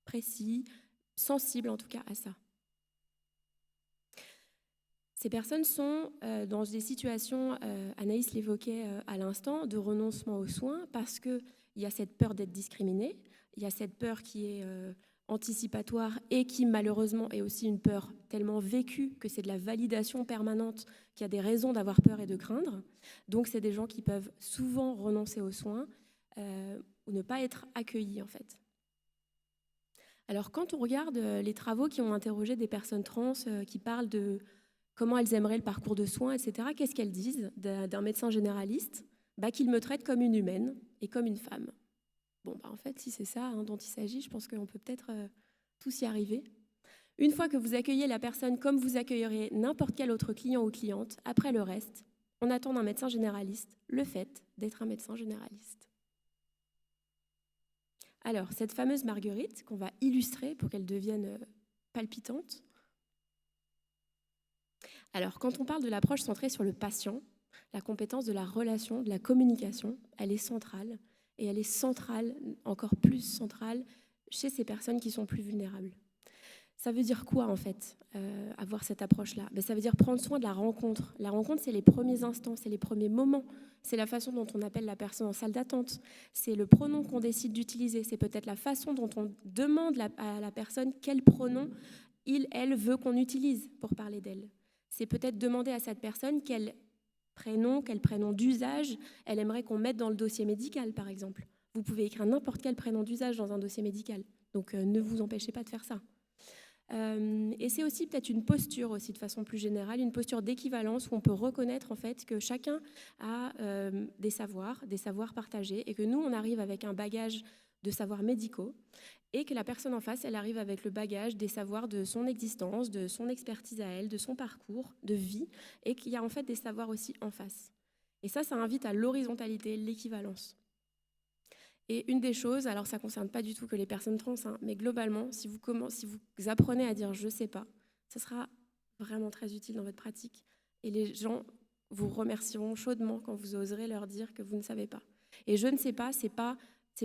précis, sensible en tout cas à ça. Ces personnes sont dans des situations, Anaïs l'évoquait à l'instant, de renoncement aux soins parce qu'il y a cette peur d'être discriminé, il y a cette peur qui est anticipatoire et qui malheureusement est aussi une peur tellement vécue que c'est de la validation permanente qu'il y a des raisons d'avoir peur et de craindre. Donc c'est des gens qui peuvent souvent renoncer aux soins ou ne pas être accueillis en fait. Alors quand on regarde les travaux qui ont interrogé des personnes trans qui parlent de comment elles aimeraient le parcours de soins, etc., qu'est-ce qu'elles disent d'un médecin généraliste? Qu'il me traite comme une humaine et comme une femme. Bon, en fait, si c'est ça dont il s'agit, je pense qu'on peut peut-être tous y arriver. Une fois que vous accueillez la personne comme vous accueilleriez n'importe quel autre client ou cliente, après le reste, on attend d'un médecin généraliste le fait d'être un médecin généraliste. Alors, cette fameuse marguerite qu'on va illustrer pour qu'elle devienne palpitante. Alors, quand on parle de l'approche centrée sur le patient, la compétence de la relation, de la communication, elle est centrale. Et elle est centrale, encore plus centrale, chez ces personnes qui sont plus vulnérables. Ça veut dire quoi, en fait, avoir cette approche-là ? Ça veut dire prendre soin de la rencontre. La rencontre, c'est les premiers instants, c'est les premiers moments. C'est la façon dont on appelle la personne en salle d'attente. C'est le pronom qu'on décide d'utiliser. C'est peut-être la façon dont on demande à la personne quel pronom elle veut qu'on utilise pour parler d'elle. C'est peut-être demander à cette personne quel prénom d'usage elle aimerait qu'on mette dans le dossier médical, par exemple. Vous pouvez écrire n'importe quel prénom d'usage dans un dossier médical. Donc, ne vous empêchez pas de faire ça. Et c'est aussi peut-être une posture aussi de façon plus générale, une posture d'équivalence où on peut reconnaître en fait que chacun a des savoirs partagés et que nous on arrive avec un bagage de savoirs médicaux et que la personne en face elle arrive avec le bagage des savoirs de son existence, de son expertise à elle, de son parcours de vie et qu'il y a en fait des savoirs aussi en face. Et ça invite à l'horizontalité, l'équivalence. Et une des choses, alors ça ne concerne pas du tout que les personnes trans, mais globalement, si vous apprenez à dire « je ne sais pas », ça sera vraiment très utile dans votre pratique. Et les gens vous remercieront chaudement quand vous oserez leur dire que vous ne savez pas. Et « je ne sais pas », c'est pas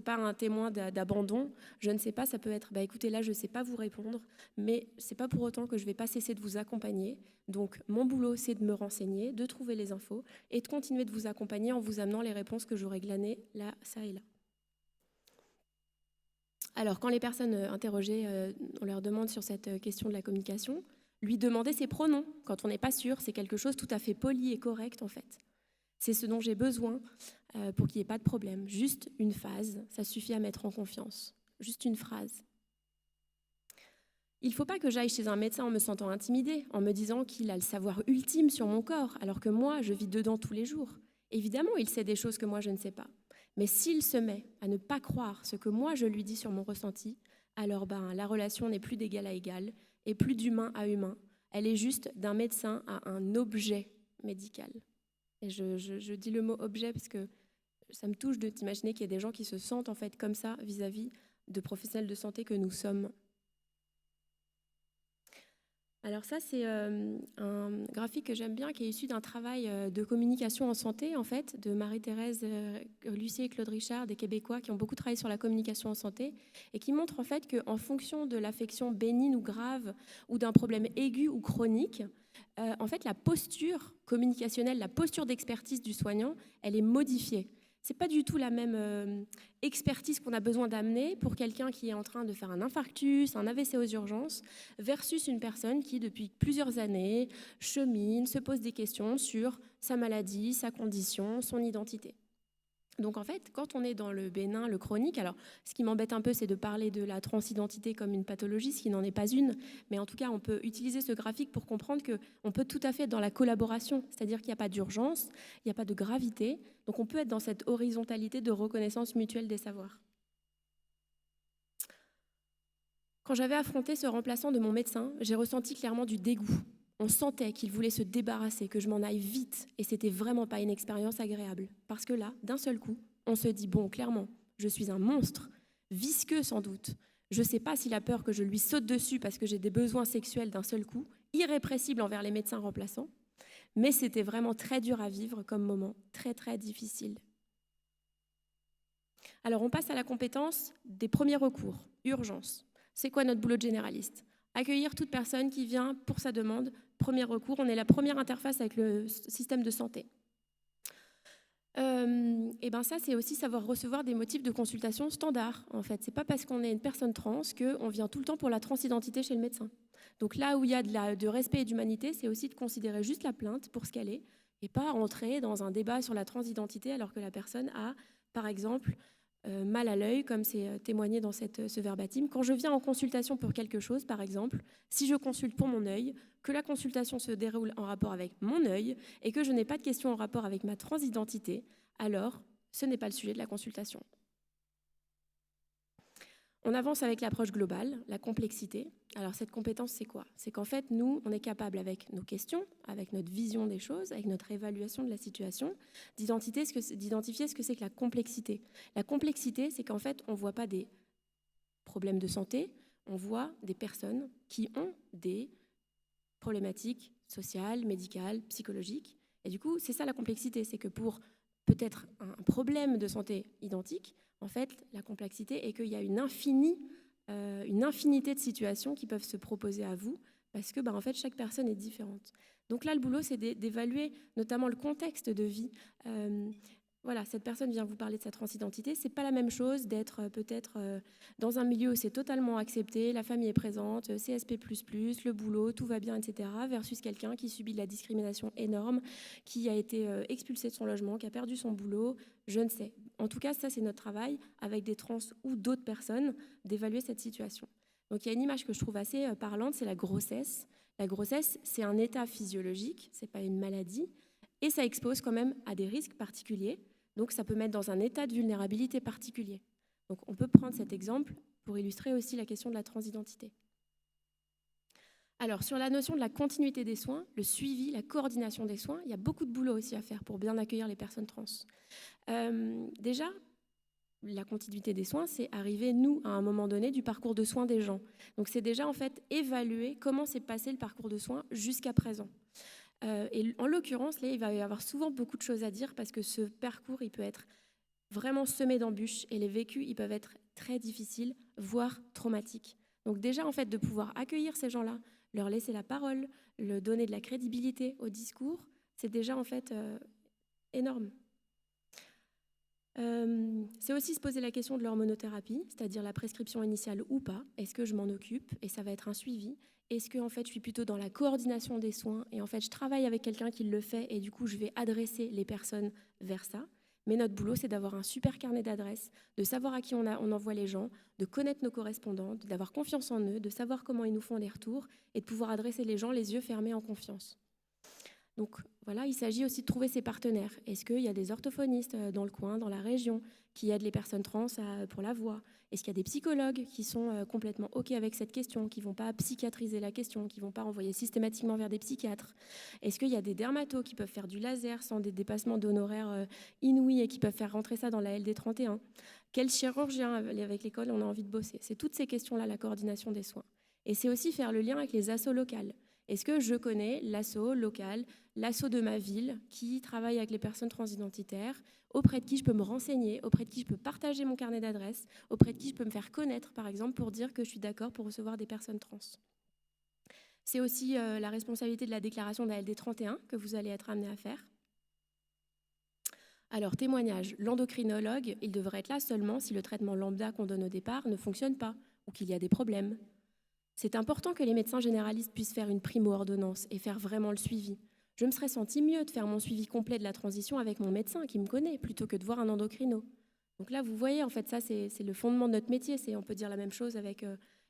un témoin d'abandon. « Je ne sais pas », ça peut être « écoutez, là, je ne sais pas vous répondre, mais ce n'est pas pour autant que je ne vais pas cesser de vous accompagner. Donc, mon boulot, c'est de me renseigner, de trouver les infos et de continuer de vous accompagner en vous amenant les réponses que j'aurai glanées là, ça et là. » Alors, quand les personnes interrogées, on leur demande sur cette question de la communication, lui demander ses pronoms, quand on n'est pas sûr, c'est quelque chose tout à fait poli et correct, en fait. C'est ce dont j'ai besoin pour qu'il n'y ait pas de problème. Juste une phase, ça suffit à mettre en confiance. Juste une phrase. Il ne faut pas que j'aille chez un médecin en me sentant intimidée, en me disant qu'il a le savoir ultime sur mon corps, alors que moi, je vis dedans tous les jours. Évidemment, il sait des choses que moi, je ne sais pas. Mais s'il se met à ne pas croire ce que moi je lui dis sur mon ressenti, alors la relation n'est plus d'égal à égal et plus d'humain à humain. Elle est juste d'un médecin à un objet médical. Et je dis le mot objet parce que ça me touche de t'imaginer qu'il y a des gens qui se sentent en fait comme ça vis-à-vis de professionnels de santé que nous sommes. Alors ça, c'est un graphique que j'aime bien, qui est issu d'un travail de communication en santé, en fait, de Marie-Thérèse Lucier et Claude Richard, des Québécois qui ont beaucoup travaillé sur la communication en santé, et qui montre en fait qu'en fonction de l'affection bénigne ou grave, ou d'un problème aigu ou chronique, en fait, la posture communicationnelle, la posture d'expertise du soignant, elle est modifiée. C'est pas du tout la même expertise qu'on a besoin d'amener pour quelqu'un qui est en train de faire un infarctus, un AVC aux urgences, versus une personne qui, depuis plusieurs années, chemine, se pose des questions sur sa maladie, sa condition, son identité. Donc en fait, quand on est dans le bénin, le chronique, alors ce qui m'embête un peu, c'est de parler de la transidentité comme une pathologie, ce qui n'en est pas une, mais en tout cas, on peut utiliser ce graphique pour comprendre qu'on peut tout à fait être dans la collaboration, c'est-à-dire qu'il n'y a pas d'urgence, il n'y a pas de gravité, donc on peut être dans cette horizontalité de reconnaissance mutuelle des savoirs. Quand j'avais affronté ce remplaçant de mon médecin, j'ai ressenti clairement du dégoût. On sentait qu'il voulait se débarrasser, que je m'en aille vite, et c'était vraiment pas une expérience agréable. Parce que là, d'un seul coup, on se dit, bon, clairement, je suis un monstre, visqueux sans doute. Je sais pas s'il a peur que je lui saute dessus parce que j'ai des besoins sexuels d'un seul coup, irrépressible envers les médecins remplaçants, mais c'était vraiment très dur à vivre comme moment, très très difficile. Alors on passe à la compétence des premiers recours, urgence. C'est quoi notre boulot de généraliste ? Accueillir toute personne qui vient pour sa demande, premier recours, on est la première interface avec le système de santé. Et ça, c'est aussi savoir recevoir des motifs de consultation standards, en fait. C'est pas parce qu'on est une personne trans qu'on vient tout le temps pour la transidentité chez le médecin. Donc là où il y a de respect et d'humanité, c'est aussi de considérer juste la plainte pour ce qu'elle est et pas entrer dans un débat sur la transidentité alors que la personne a, par exemple, mal à l'œil, comme c'est témoigné dans ce verbatim. Quand je viens en consultation pour quelque chose, par exemple, si je consulte pour mon œil, que la consultation se déroule en rapport avec mon œil et que je n'ai pas de questions en rapport avec ma transidentité, alors ce n'est pas le sujet de la consultation. On avance avec l'approche globale, la complexité. Alors cette compétence, c'est quoi ? C'est qu'en fait, nous, on est capable avec nos questions, avec notre vision des choses, avec notre évaluation de la situation, d'identifier ce que c'est que la complexité. La complexité, c'est qu'en fait, on ne voit pas des problèmes de santé, on voit des personnes qui ont des problématiques sociales, médicales, psychologiques. Et du coup, c'est ça la complexité, c'est que pour peut-être un problème de santé identique, en fait, la complexité est qu'il y a une infinité de situations qui peuvent se proposer à vous, parce que en fait, chaque personne est différente. Donc là, le boulot, c'est d'évaluer notamment le contexte de vie. Voilà, cette personne vient vous parler de sa transidentité. C'est pas la même chose d'être peut-être dans un milieu où c'est totalement accepté, la famille est présente, CSP++, le boulot, tout va bien, etc., versus quelqu'un qui subit de la discrimination énorme, qui a été expulsé de son logement, qui a perdu son boulot, je ne sais. En tout cas, ça, c'est notre travail avec des trans ou d'autres personnes d'évaluer cette situation. Donc il y a une image que je trouve assez parlante, c'est la grossesse. La grossesse, c'est un état physiologique, c'est pas une maladie, et ça expose quand même à des risques particuliers. Donc ça peut mettre dans un état de vulnérabilité particulier. Donc on peut prendre cet exemple pour illustrer aussi la question de la transidentité. Alors sur la notion de la continuité des soins, le suivi, la coordination des soins, il y a beaucoup de boulot aussi à faire pour bien accueillir les personnes trans. Déjà, la continuité des soins, c'est arriver, nous, à un moment donné, du parcours de soins des gens. Donc c'est déjà en fait évaluer comment s'est passé le parcours de soins jusqu'à présent. Et en l'occurrence, là, il va y avoir souvent beaucoup de choses à dire parce que ce parcours, il peut être vraiment semé d'embûches et les vécus, ils peuvent être très difficiles, voire traumatiques. Donc déjà, en fait, de pouvoir accueillir ces gens-là, leur laisser la parole, leur donner de la crédibilité au discours, c'est déjà en fait énorme. C'est aussi se poser la question de l'hormonothérapie, c'est-à-dire la prescription initiale ou pas. Est-ce que je m'en occupe et ça va être un suivi? Est-ce que en fait, je suis plutôt dans la coordination des soins et en fait, je travaille avec quelqu'un qui le fait et du coup, je vais adresser les personnes vers ça? Mais notre boulot, c'est d'avoir un super carnet d'adresses, de savoir à qui on envoie les gens, de connaître nos correspondants, d'avoir confiance en eux, de savoir comment ils nous font les retours et de pouvoir adresser les gens les yeux fermés en confiance. Donc voilà, il s'agit aussi de trouver ses partenaires. Est-ce qu'il y a des orthophonistes dans le coin, dans la région, qui aident les personnes trans pour la voix? Est-ce qu'il y a des psychologues qui sont complètement OK avec cette question, qui ne vont pas psychiatriser la question, qui ne vont pas envoyer systématiquement vers des psychiatres? Est-ce qu'il y a des dermatos qui peuvent faire du laser sans des dépassements d'honoraires inouïs et qui peuvent faire rentrer ça dans la LD 31? Quel chirurgien avec l'école on a envie de bosser? C'est toutes ces questions-là, la coordination des soins. Et c'est aussi faire le lien avec les assos locales. Est-ce que je connais l'asso local, l'asso de ma ville qui travaille avec les personnes transidentitaires, auprès de qui je peux me renseigner, auprès de qui je peux partager mon carnet d'adresses, auprès de qui je peux me faire connaître, par exemple, pour dire que je suis d'accord pour recevoir des personnes trans. C'est aussi la responsabilité de la déclaration de la LD 31 que vous allez être amené à faire. Alors, témoignage, l'endocrinologue, il devrait être là seulement si le traitement lambda qu'on donne au départ ne fonctionne pas ou qu'il y a des problèmes. C'est important que les médecins généralistes puissent faire une primo-ordonnance et faire vraiment le suivi. Je me serais senti mieux de faire mon suivi complet de la transition avec mon médecin qui me connaît plutôt que de voir un endocrino. Donc là, vous voyez, en fait, ça, c'est le fondement de notre métier. On peut dire la même chose avec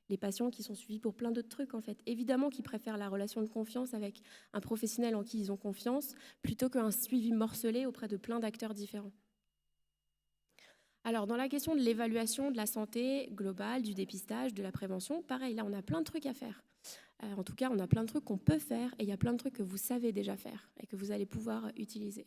les patients qui sont suivis pour plein d'autres trucs, en fait. Évidemment qu'ils préfèrent la relation de confiance avec un professionnel en qui ils ont confiance plutôt qu'un suivi morcelé auprès de plein d'acteurs différents. Alors, dans la question de l'évaluation de la santé globale, du dépistage, de la prévention, pareil, là, on a plein de trucs à faire. En tout cas, on a plein de trucs qu'on peut faire et il y a plein de trucs que vous savez déjà faire et que vous allez pouvoir utiliser.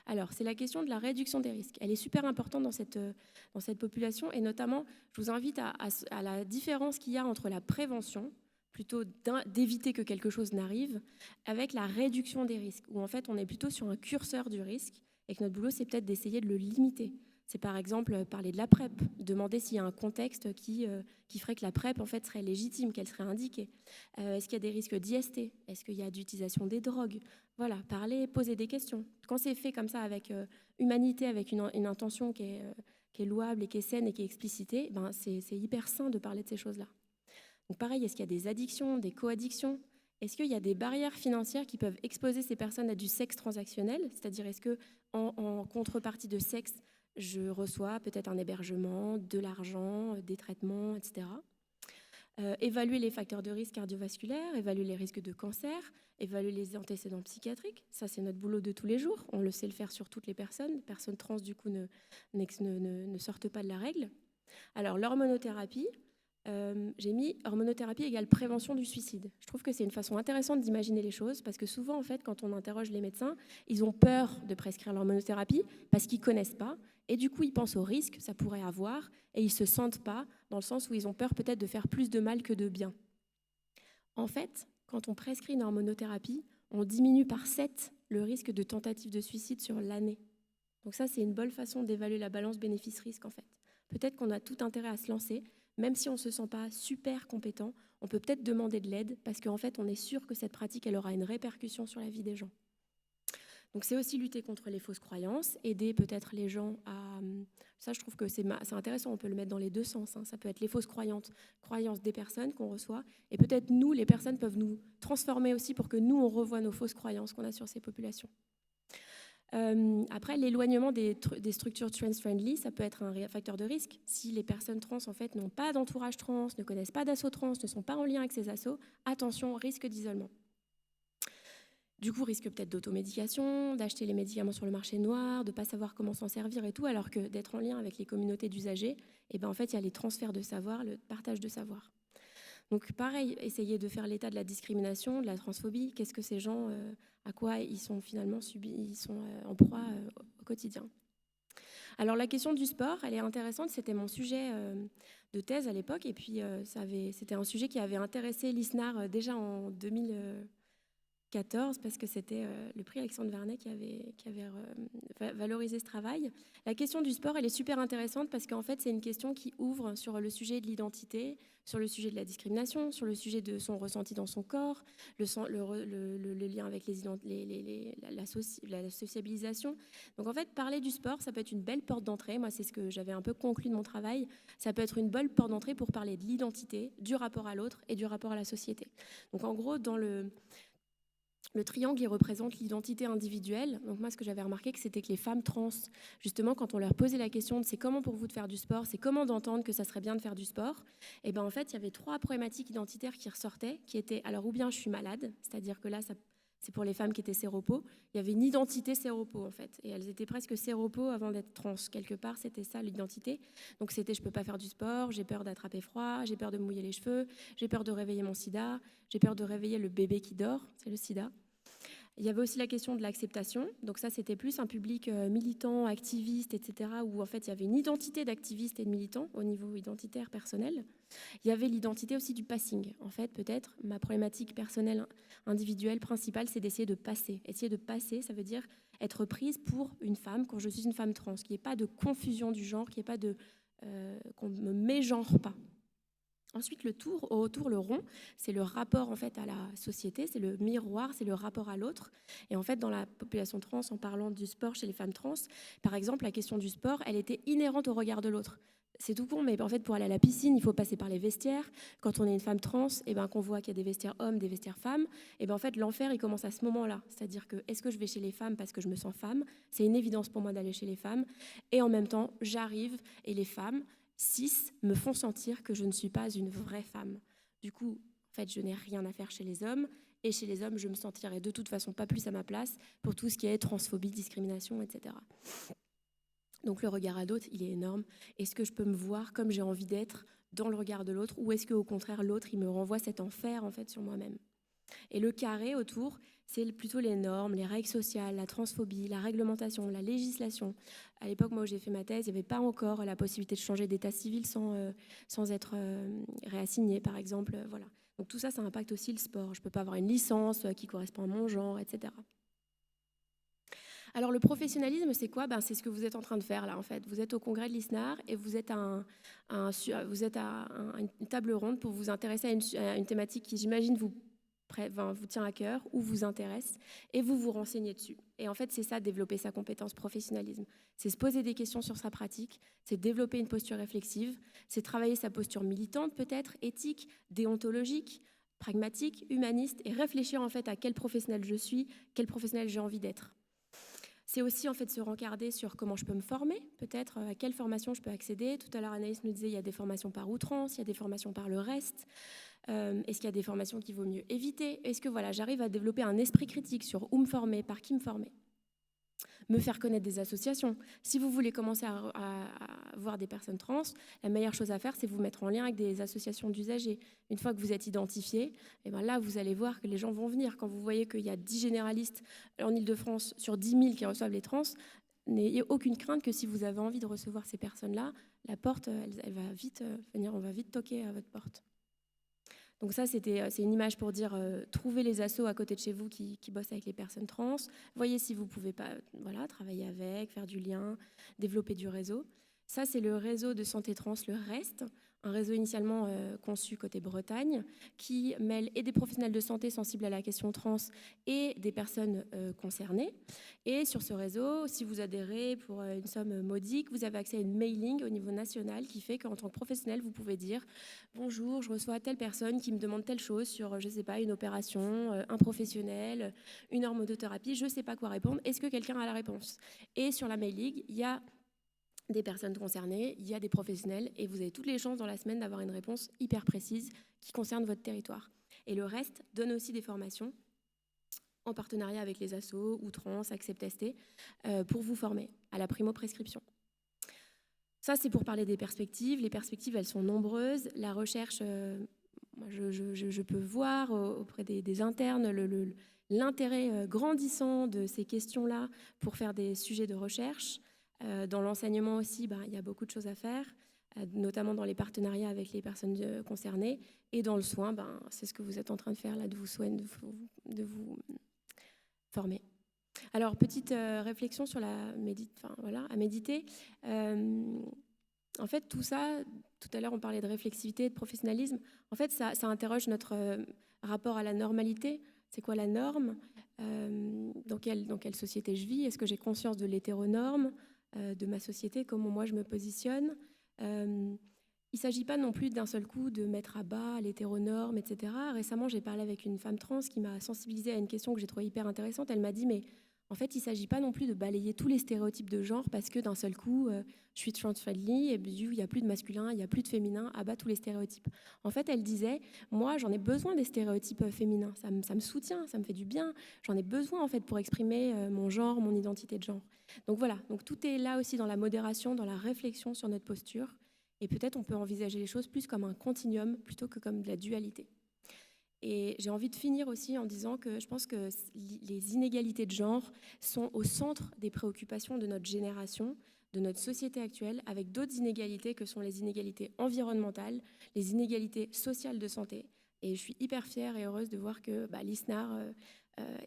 Alors, c'est la question de la réduction des risques. Elle est super importante dans cette population et notamment, je vous invite à la différence qu'il y a entre la prévention, plutôt d'éviter que quelque chose n'arrive, avec la réduction des risques, où en fait, on est plutôt sur un curseur du risque et que notre boulot, c'est peut-être d'essayer de le limiter. C'est par exemple parler de la PrEP, demander s'il y a un contexte qui ferait que la PrEP en fait serait légitime, qu'elle serait indiquée. Est-ce qu'il y a des risques d'IST? Est-ce qu'il y a d'utilisation des drogues? Voilà, parler, poser des questions. Quand c'est fait comme ça avec humanité, avec une intention qui est louable et qui est saine et qui est explicitée, c'est hyper sain de parler de ces choses-là. Donc pareil, est-ce qu'il y a des addictions, des coaddictions? Est-ce qu'il y a des barrières financières qui peuvent exposer ces personnes à du sexe transactionnel? C'est-à-dire, est-ce qu'en contrepartie de sexe, je reçois peut-être un hébergement, de l'argent, des traitements, etc. Évaluer les facteurs de risque cardiovasculaire, évaluer les risques de cancer, évaluer les antécédents psychiatriques. Ça, c'est notre boulot de tous les jours. On le sait le faire sur toutes les personnes. Les personnes trans, du coup, ne sortent pas de la règle. Alors, l'hormonothérapie, j'ai mis hormonothérapie égale prévention du suicide. Je trouve que c'est une façon intéressante d'imaginer les choses parce que souvent, en fait, quand on interroge les médecins, ils ont peur de prescrire l'hormonothérapie parce qu'ils ne connaissent pas et du coup, ils pensent au risque que ça pourrait avoir et ils ne se sentent pas dans le sens où ils ont peur peut-être de faire plus de mal que de bien. En fait, quand on prescrit une hormonothérapie, on diminue par 7 le risque de tentative de suicide sur l'année. Donc ça, c'est une bonne façon d'évaluer la balance bénéfice-risque, en fait. Peut-être qu'on a tout intérêt à se lancer, même si on ne se sent pas super compétent, on peut peut-être demander de l'aide parce qu'en fait, on est sûr que cette pratique, elle aura une répercussion sur la vie des gens. Donc c'est aussi lutter contre les fausses croyances, aider peut-être les gens à... Ça, je trouve que c'est intéressant, on peut le mettre dans les deux sens. Ça peut être les fausses croyances des personnes qu'on reçoit, et peut-être nous, les personnes peuvent nous transformer aussi pour que nous, on revoie nos fausses croyances qu'on a sur ces populations. Après, l'éloignement des structures trans-friendly, ça peut être un facteur de risque. Si les personnes trans, en fait, n'ont pas d'entourage trans, ne connaissent pas d'assos trans, ne sont pas en lien avec ces assos, attention, risque d'isolement. Du coup, risque peut-être d'automédication, d'acheter les médicaments sur le marché noir, de ne pas savoir comment s'en servir et tout, alors que d'être en lien avec les communautés d'usagers, en fait, il y a les transferts de savoir, le partage de savoir. Donc pareil, essayer de faire l'état de la discrimination, de la transphobie, qu'est-ce que ces gens, à quoi ils sont finalement en proie au quotidien. Alors la question du sport, elle est intéressante, c'était mon sujet de thèse à l'époque, et puis c'était un sujet qui avait intéressé l'ISNAR déjà en 2014, parce que c'était le prix Alexandre Vernet qui avait valorisé ce travail. La question du sport, elle est super intéressante parce qu'en fait, c'est une question qui ouvre sur le sujet de l'identité, sur le sujet de la discrimination, sur le sujet de son ressenti dans son corps, le lien avec la sociabilisation. Donc en fait, parler du sport, ça peut être une belle porte d'entrée. Moi, c'est ce que j'avais un peu conclu de mon travail. Ça peut être une belle porte d'entrée pour parler de l'identité, du rapport à l'autre et du rapport à la société. Donc en gros, dans le triangle, il représente l'identité individuelle. Donc moi, ce que j'avais remarqué, c'était que les femmes trans, justement, quand on leur posait la question de c'est comment pour vous de faire du sport, c'est comment d'entendre que ça serait bien de faire du sport, en fait, il y avait 3 problématiques identitaires qui ressortaient, qui étaient, alors, ou bien je suis malade, c'est-à-dire que là, c'est pour les femmes qui étaient séropos, il y avait une identité séropo, en fait, et elles étaient presque séropos avant d'être trans. Quelque part, c'était ça, l'identité. Donc c'était, je peux pas faire du sport, j'ai peur d'attraper froid, j'ai peur de me mouiller les cheveux, j'ai peur de réveiller mon sida, j'ai peur de réveiller le bébé qui dort, c'est le sida. Il y avait aussi la question de l'acceptation. Donc ça, c'était plus un public militant, activiste, etc., où en fait, il y avait une identité d'activiste et de militant au niveau identitaire personnel. Il y avait l'identité aussi du passing. En fait, peut-être, ma problématique personnelle, individuelle, principale, c'est d'essayer de passer. Essayer de passer, ça veut dire être prise pour une femme quand je suis une femme trans, qu'il n'y ait pas de confusion du genre, qu'il n'y ait pas de... qu'on ne me mégenre pas. Ensuite, le rond, c'est le rapport en fait à la société, c'est le miroir, c'est le rapport à l'autre. Et en fait, dans la population trans, en parlant du sport chez les femmes trans, par exemple, la question du sport, elle était inhérente au regard de l'autre. C'est tout con, mais en fait, pour aller à la piscine, il faut passer par les vestiaires. Quand on est une femme trans, qu'on voit qu'il y a des vestiaires hommes, des vestiaires femmes, en fait, l'enfer, il commence à ce moment-là. C'est-à-dire que, est-ce que je vais chez les femmes parce que je me sens femme ? C'est une évidence pour moi d'aller chez les femmes. Et en même temps, j'arrive et les femmes cis me font sentir que je ne suis pas une vraie femme. Du coup, en fait, je n'ai rien à faire chez les hommes. Et chez les hommes, je me sentirai de toute façon pas plus à ma place pour tout ce qui est transphobie, discrimination, etc. Donc le regard à l'autre, il est énorme. Est-ce que je peux me voir comme j'ai envie d'être dans le regard de l'autre, ou est-ce qu'au contraire, l'autre, il me renvoie cet enfer en fait sur moi-même ? Et le carré autour, c'est plutôt les normes, les règles sociales, la transphobie, la réglementation, la législation. À l'époque, moi, où j'ai fait ma thèse, il n'y avait pas encore la possibilité de changer d'état civil sans être réassigné, par exemple. Voilà. Donc tout ça, ça impacte aussi le sport. Je ne peux pas avoir une licence qui correspond à mon genre, etc. Alors le professionnalisme, c'est quoi ? C'est ce que vous êtes en train de faire là, en fait. Vous êtes au congrès de l'ISNAR et vous êtes à une table ronde pour vous intéresser à une thématique qui, j'imagine, vous tient à cœur ou vous intéresse, et vous vous renseignez dessus. Et en fait, c'est ça, développer sa compétence professionnalisme. C'est se poser des questions sur sa pratique, c'est développer une posture réflexive, c'est travailler sa posture militante peut-être, éthique, déontologique, pragmatique, humaniste, et réfléchir en fait à quel professionnel je suis, quel professionnel j'ai envie d'être. C'est aussi en fait se rencarder sur comment je peux me former, peut-être à quelle formation je peux accéder. Tout à l'heure, Anaïs nous disait il y a des formations par outrance, il y a des formations par le reste. Est-ce qu'il y a des formations qu'il vaut mieux éviter ? Est-ce que j'arrive à développer un esprit critique sur où me former, par qui me former ? me faire connaître des associations. Si vous voulez commencer à voir des personnes trans, la meilleure chose à faire, c'est vous mettre en lien avec des associations d'usagers. Une fois que vous êtes identifié, et ben là, vous allez voir que les gens vont venir. Quand vous voyez qu'il y a 10 généralistes en Ile-de-France sur 10 000 qui reçoivent les trans, n'ayez aucune crainte que si vous avez envie de recevoir ces personnes-là, la porte, elle va vite venir, on va vite toquer à votre porte. Donc ça, c'est une image pour dire trouvez les assos à côté de chez vous qui bossent avec les personnes trans. Voyez si vous pouvez pas travailler avec, faire du lien, développer du réseau. Ça, c'est le réseau de santé trans, le REST, un réseau initialement conçu côté Bretagne, qui mêle et des professionnels de santé sensibles à la question trans et des personnes concernées. Et sur ce réseau, si vous adhérez pour une somme modique, vous avez accès à une mailing au niveau national qui fait qu'en tant que professionnel, vous pouvez dire « Bonjour, je reçois telle personne qui me demande telle chose sur, je ne sais pas, une opération, un professionnel, une hormonothérapie, je ne sais pas quoi répondre. Est-ce que quelqu'un a la réponse ?» Et sur la mailing, il y a des personnes concernées, il y a des professionnels et vous avez toutes les chances dans la semaine d'avoir une réponse hyper précise qui concerne votre territoire. Et le reste donne aussi des formations en partenariat avec les assos ou trans, Accept ST, pour vous former à la primo-prescription. Ça, c'est pour parler des perspectives. Les perspectives, elles sont nombreuses. La recherche, je peux voir auprès des internes l'intérêt grandissant de ces questions-là pour faire des sujets de recherche. Dans l'enseignement aussi, il y a beaucoup de choses à faire, notamment dans les partenariats avec les personnes concernées. Et dans le soin, c'est ce que vous êtes en train de faire, là, de vous former. Alors, petite réflexion sur à méditer. En fait, tout ça, tout à l'heure, on parlait de réflexivité, de professionnalisme. En fait, ça interroge notre rapport à la normalité. C'est quoi la norme ? Dans quelle société je vis ? Est-ce que j'ai conscience de l'hétéronorme de ma société, comment moi je me positionne. Il ne s'agit pas non plus d'un seul coup de mettre à bas l'hétéronorme, etc. Récemment, j'ai parlé avec une femme trans qui m'a sensibilisée à une question que j'ai trouvée hyper intéressante. Elle m'a dit, mais en fait, il ne s'agit pas non plus de balayer tous les stéréotypes de genre parce que d'un seul coup, je suis trans-friendly et il n'y a plus de masculin, il n'y a plus de féminin, à bas tous les stéréotypes. En fait, elle disait, moi, j'en ai besoin des stéréotypes féminins. Ça me soutient, ça me fait du bien. J'en ai besoin, en fait, pour exprimer mon genre, mon identité de genre. Donc voilà, donc tout est là aussi dans la modération, dans la réflexion sur notre posture. Et peut-être on peut envisager les choses plus comme un continuum plutôt que comme de la dualité. Et j'ai envie de finir aussi en disant que je pense que les inégalités de genre sont au centre des préoccupations de notre génération, de notre société actuelle, avec d'autres inégalités que sont les inégalités environnementales, les inégalités sociales de santé. Et je suis hyper fière et heureuse de voir que l'ISNAR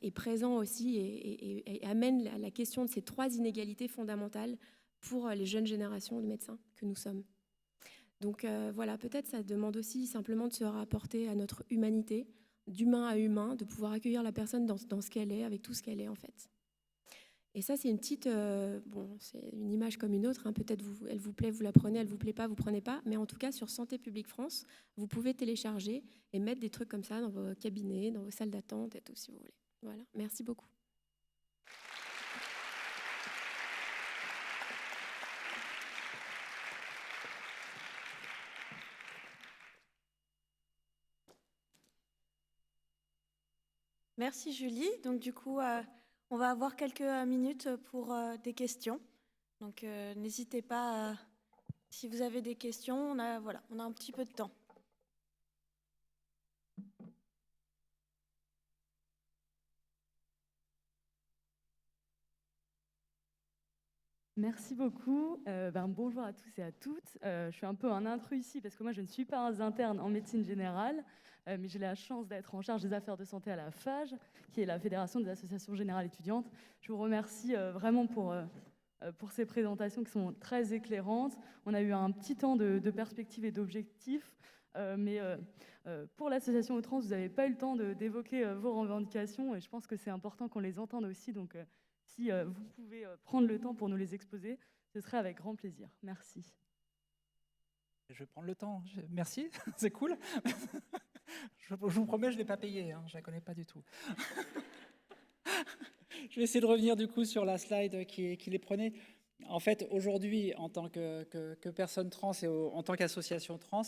est présent aussi et amène la question de ces 3 inégalités fondamentales pour les jeunes générations de médecins que nous sommes. Donc voilà, peut-être ça demande aussi simplement de se rapporter à notre humanité, d'humain à humain, de pouvoir accueillir la personne dans ce qu'elle est, avec tout ce qu'elle est en fait. Et ça, c'est une petite... c'est une image comme une autre, hein. Peut-être elle vous plaît, vous la prenez, elle vous plaît pas, vous prenez pas. Mais en tout cas, sur Santé publique France, vous pouvez télécharger et mettre des trucs comme ça dans vos cabinets, dans vos salles d'attente et tout, si vous voulez. Voilà, merci beaucoup. Merci Julie. Donc du coup, on va avoir quelques minutes pour des questions. Donc n'hésitez pas, si vous avez des questions, on a un petit peu de temps. Merci beaucoup. Bonjour à tous et à toutes. Je suis un peu un intrus ici parce que moi, je ne suis pas un interne en médecine générale, mais j'ai la chance d'être en charge des affaires de santé à la FAGE, qui est la Fédération des associations générales étudiantes. Je vous remercie vraiment pour ces présentations qui sont très éclairantes. On a eu un petit temps de perspective et d'objectifs, mais pour l'association aux trans, vous n'avez pas eu le temps d'évoquer vos revendications et je pense que c'est important qu'on les entende aussi. Donc, si vous pouvez prendre le temps pour nous les exposer, ce serait avec grand plaisir. Merci. Je vais prendre le temps. Merci, c'est cool. Je vous promets, je ne l'ai pas payé, hein, je ne la connais pas du tout. Je vais essayer de revenir du coup sur la slide qui les prenait. En fait, aujourd'hui, en tant que personne trans et en tant qu'association trans,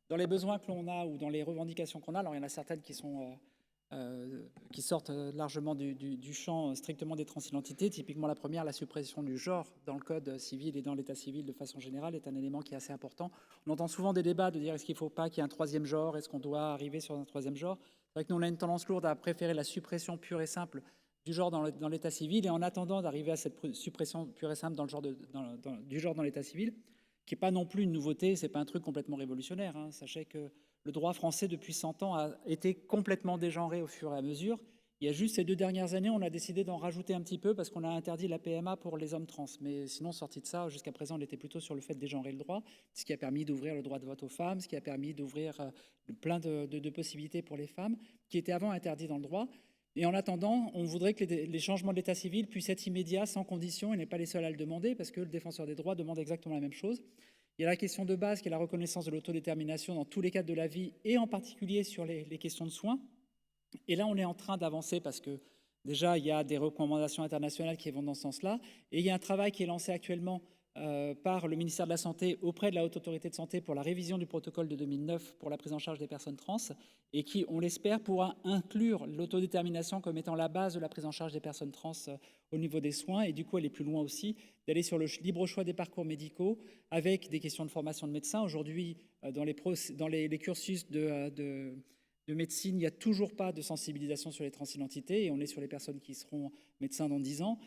dans les besoins que l'on a ou dans les revendications qu'on a, alors il y en a certaines qui sont qui sortent largement du champ strictement des transidentités. Typiquement, la première, la suppression du genre dans le code civil et dans l'état civil de façon générale, est un élément qui est assez important. On entend souvent des débats de dire est-ce qu'il ne faut pas qu'il y ait un troisième genre, est-ce qu'on doit arriver sur un troisième genre. C'est vrai que nous, on a une tendance lourde à préférer la suppression pure et simple du genre dans l'état civil, et en attendant d'arriver à cette suppression pure et simple du genre dans l'état civil, qui n'est pas non plus une nouveauté, c'est pas un truc complètement révolutionnaire. Hein. Sachez que le droit français, depuis 100 ans, a été complètement dégenré au fur et à mesure. Il y a juste ces 2 dernières années, on a décidé d'en rajouter un petit peu parce qu'on a interdit la PMA pour les hommes trans. Mais sinon, sorti de ça, jusqu'à présent, on était plutôt sur le fait de dégenrer le droit, ce qui a permis d'ouvrir le droit de vote aux femmes, ce qui a permis d'ouvrir plein de possibilités pour les femmes, qui étaient avant interdites dans le droit. Et en attendant, on voudrait que les changements de l'état civil puissent être immédiats, sans condition, et n'est pas les seuls à le demander, parce que le défenseur des droits demande exactement la même chose. Il y a la question de base qui est la reconnaissance de l'autodétermination dans tous les cadres de la vie, et en particulier sur les questions de soins. Et là, on est en train d'avancer parce que déjà, il y a des recommandations internationales qui vont dans ce sens-là, et il y a un travail qui est lancé actuellement par le ministère de la Santé auprès de la Haute Autorité de Santé pour la révision du protocole de 2009 pour la prise en charge des personnes trans, et qui, on l'espère, pourra inclure l'autodétermination comme étant la base de la prise en charge des personnes trans au niveau des soins, et du coup aller plus loin aussi, d'aller sur le libre choix des parcours médicaux avec des questions de formation de médecins. Aujourd'hui, dans les cursus de médecine, il n'y a toujours pas de sensibilisation sur les transidentités, et on est sur les personnes qui seront médecins dans 10 ans.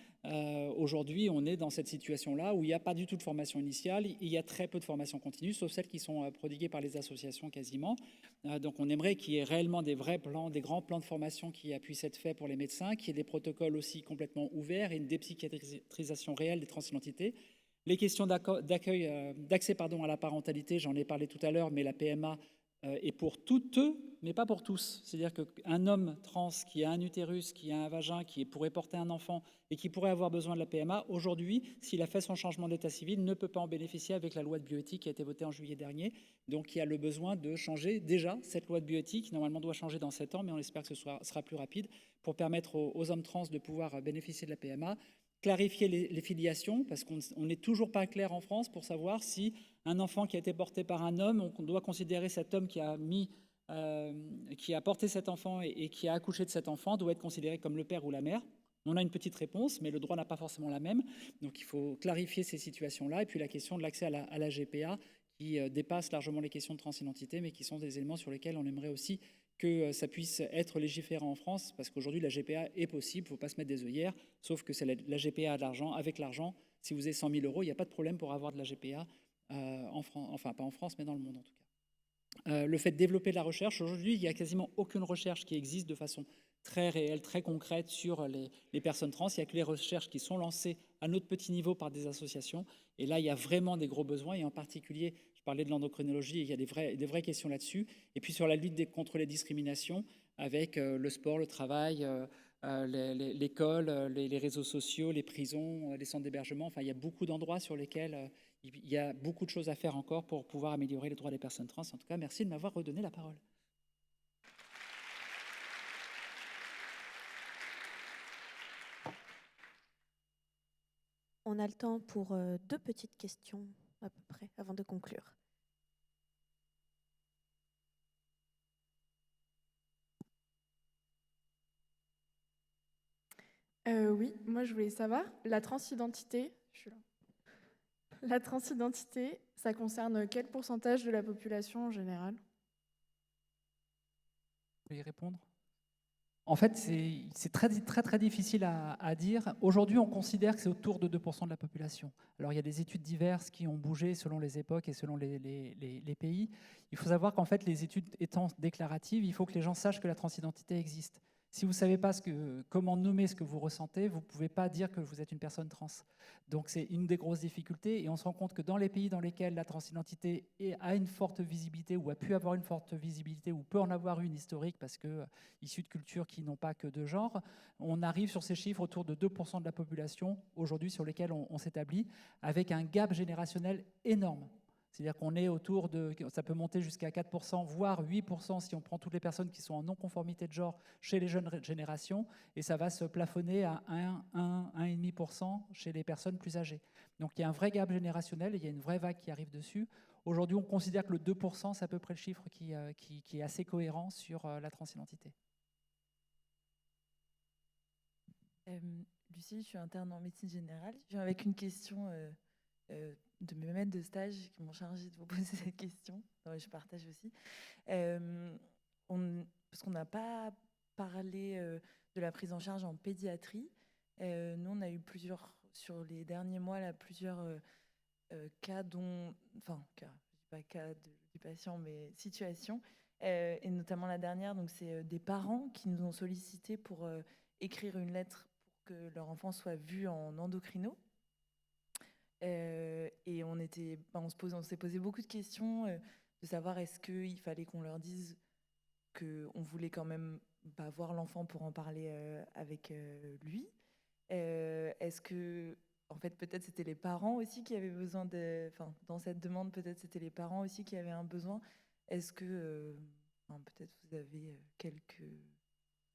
Aujourd'hui, on est dans cette situation-là où il n'y a pas du tout de formation initiale, il y a très peu de formation continue, sauf celles qui sont prodiguées par les associations quasiment. Donc on aimerait qu'il y ait réellement des vrais plans, des grands plans de formation qui puissent être faits pour les médecins, qu'il y ait des protocoles aussi complètement ouverts et une dépsychiatrisation réelle des transidentités. Les questions d'accès à la parentalité, j'en ai parlé tout à l'heure, mais la PMA est pour toutes, mais pas pour tous. C'est-à-dire qu'un homme trans qui a un utérus, qui a un vagin, qui pourrait porter un enfant et qui pourrait avoir besoin de la PMA, aujourd'hui, s'il a fait son changement d'état civil, ne peut pas en bénéficier avec la loi de bioéthique qui a été votée en juillet dernier. Donc il y a le besoin de changer déjà cette loi de bioéthique, qui normalement doit changer dans 7 ans, mais on espère que ce sera plus rapide, pour permettre aux hommes trans de pouvoir bénéficier de la PMA. Clarifier les filiations, parce qu'on n'est toujours pas clair en France pour savoir si un enfant qui a été porté par un homme, on doit considérer cet homme qui a porté cet enfant et qui a accouché de cet enfant, doit être considéré comme le père ou la mère. On a une petite réponse, mais le droit n'a pas forcément la même. Donc il faut clarifier ces situations-là. Et puis la question de l'accès à la GPA, qui dépasse largement les questions de transidentité, mais qui sont des éléments sur lesquels on aimerait aussi que ça puisse être légiféré en France, parce qu'aujourd'hui, la GPA est possible, il ne faut pas se mettre des œillères, sauf que c'est la GPA de l'argent. Avec l'argent, si vous avez 100 000 €, il n'y a pas de problème pour avoir de la GPA en France, enfin pas en France, mais dans le monde en tout cas. Le fait de développer de la recherche, aujourd'hui, il n'y a quasiment aucune recherche qui existe de façon très réelle, très concrète sur les personnes trans. Il n'y a que les recherches qui sont lancées à notre petit niveau par des associations. Et là, il y a vraiment des gros besoins, et en particulier, je parlais de l'endocrinologie, il y a des vraies questions là-dessus. Et puis sur la lutte contre les discriminations, avec le sport, le travail, l'école, les réseaux sociaux, les prisons, les centres d'hébergement. Enfin, il y a beaucoup d'endroits sur lesquels il y a beaucoup de choses à faire encore pour pouvoir améliorer les droits des personnes trans. En tout cas, merci de m'avoir redonné la parole. On a le temps pour 2 petites questions à peu près avant de conclure. Oui, moi je voulais savoir, la transidentité, la transidentité, ça concerne quel pourcentage de la population en général? Vous pouvez y répondre? En fait, c'est très difficile à dire. Aujourd'hui, on considère que c'est autour de 2% de la population. Alors, il y a des études diverses qui ont bougé selon les époques et selon les pays. Il faut savoir qu'en fait, les études étant déclaratives, il faut que les gens sachent que la transidentité existe. Si vous ne savez pas comment nommer ce que vous ressentez, vous ne pouvez pas dire que vous êtes une personne trans. Donc c'est une des grosses difficultés, et on se rend compte que dans les pays dans lesquels la transidentité a une forte visibilité, ou a pu avoir une forte visibilité, ou peut en avoir une historique, parce que issus de cultures qui n'ont pas que de genre, on arrive sur ces chiffres autour de 2% de la population aujourd'hui sur lesquels on s'établit, avec un gap générationnel énorme. C'est-à-dire qu'on est autour de, ça peut monter jusqu'à 4%, voire 8% si on prend toutes les personnes qui sont en non-conformité de genre chez les jeunes générations, et ça va se plafonner à 1,5% chez les personnes plus âgées. Donc il y a un vrai gap générationnel, et il y a une vraie vague qui arrive dessus. Aujourd'hui, on considère que le 2%, c'est à peu près le chiffre qui est assez cohérent sur la transidentité. Euh, Lucie, je suis interne en médecine générale. Je viens avec une question de mes maîtres de stage qui m'ont chargé de vous poser cette question. Non, je partage aussi. Parce qu'on n'a pas parlé de la prise en charge en pédiatrie. Nous, on a eu sur les derniers mois, là, plusieurs cas cas, je dis pas cas du patient, mais situations. Et notamment la dernière, donc c'est des parents qui nous ont sollicité pour écrire une lettre pour que leur enfant soit vu en endocrino. Et on s'est posé beaucoup de questions de savoir est-ce qu'il fallait qu'on leur dise qu'on voulait quand même voir l'enfant pour en parler avec lui. Est-ce que, en fait, peut-être c'était les parents aussi qui avaient besoin dans cette demande, peut-être c'était les parents aussi qui avaient un besoin. Est-ce que, peut-être vous avez quelques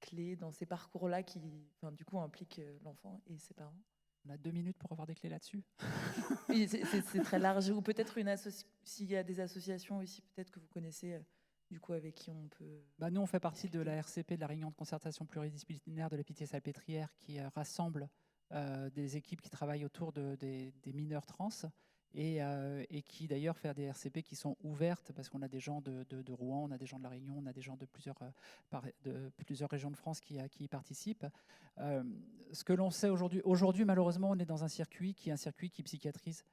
clés dans ces parcours-là qui, du coup, impliquent l'enfant et ses parents? On a 2 minutes pour avoir des clés là-dessus. Oui, c'est très large. Ou peut-être s'il y a des associations aussi, peut-être que vous connaissez, du coup, avec qui on peut... Nous, on fait partie de la RCP, de la Réunion de concertation pluridisciplinaire de la Pitié-Salpêtrière, qui rassemble des équipes qui travaillent autour des mineurs trans et qui d'ailleurs fait des RCP qui sont ouvertes parce qu'on a des gens de Rouen, on a des gens de la Réunion, on a des gens de plusieurs régions de France qui y participent. Ce que l'on sait aujourd'hui, malheureusement, on est dans un circuit qui psychiatrise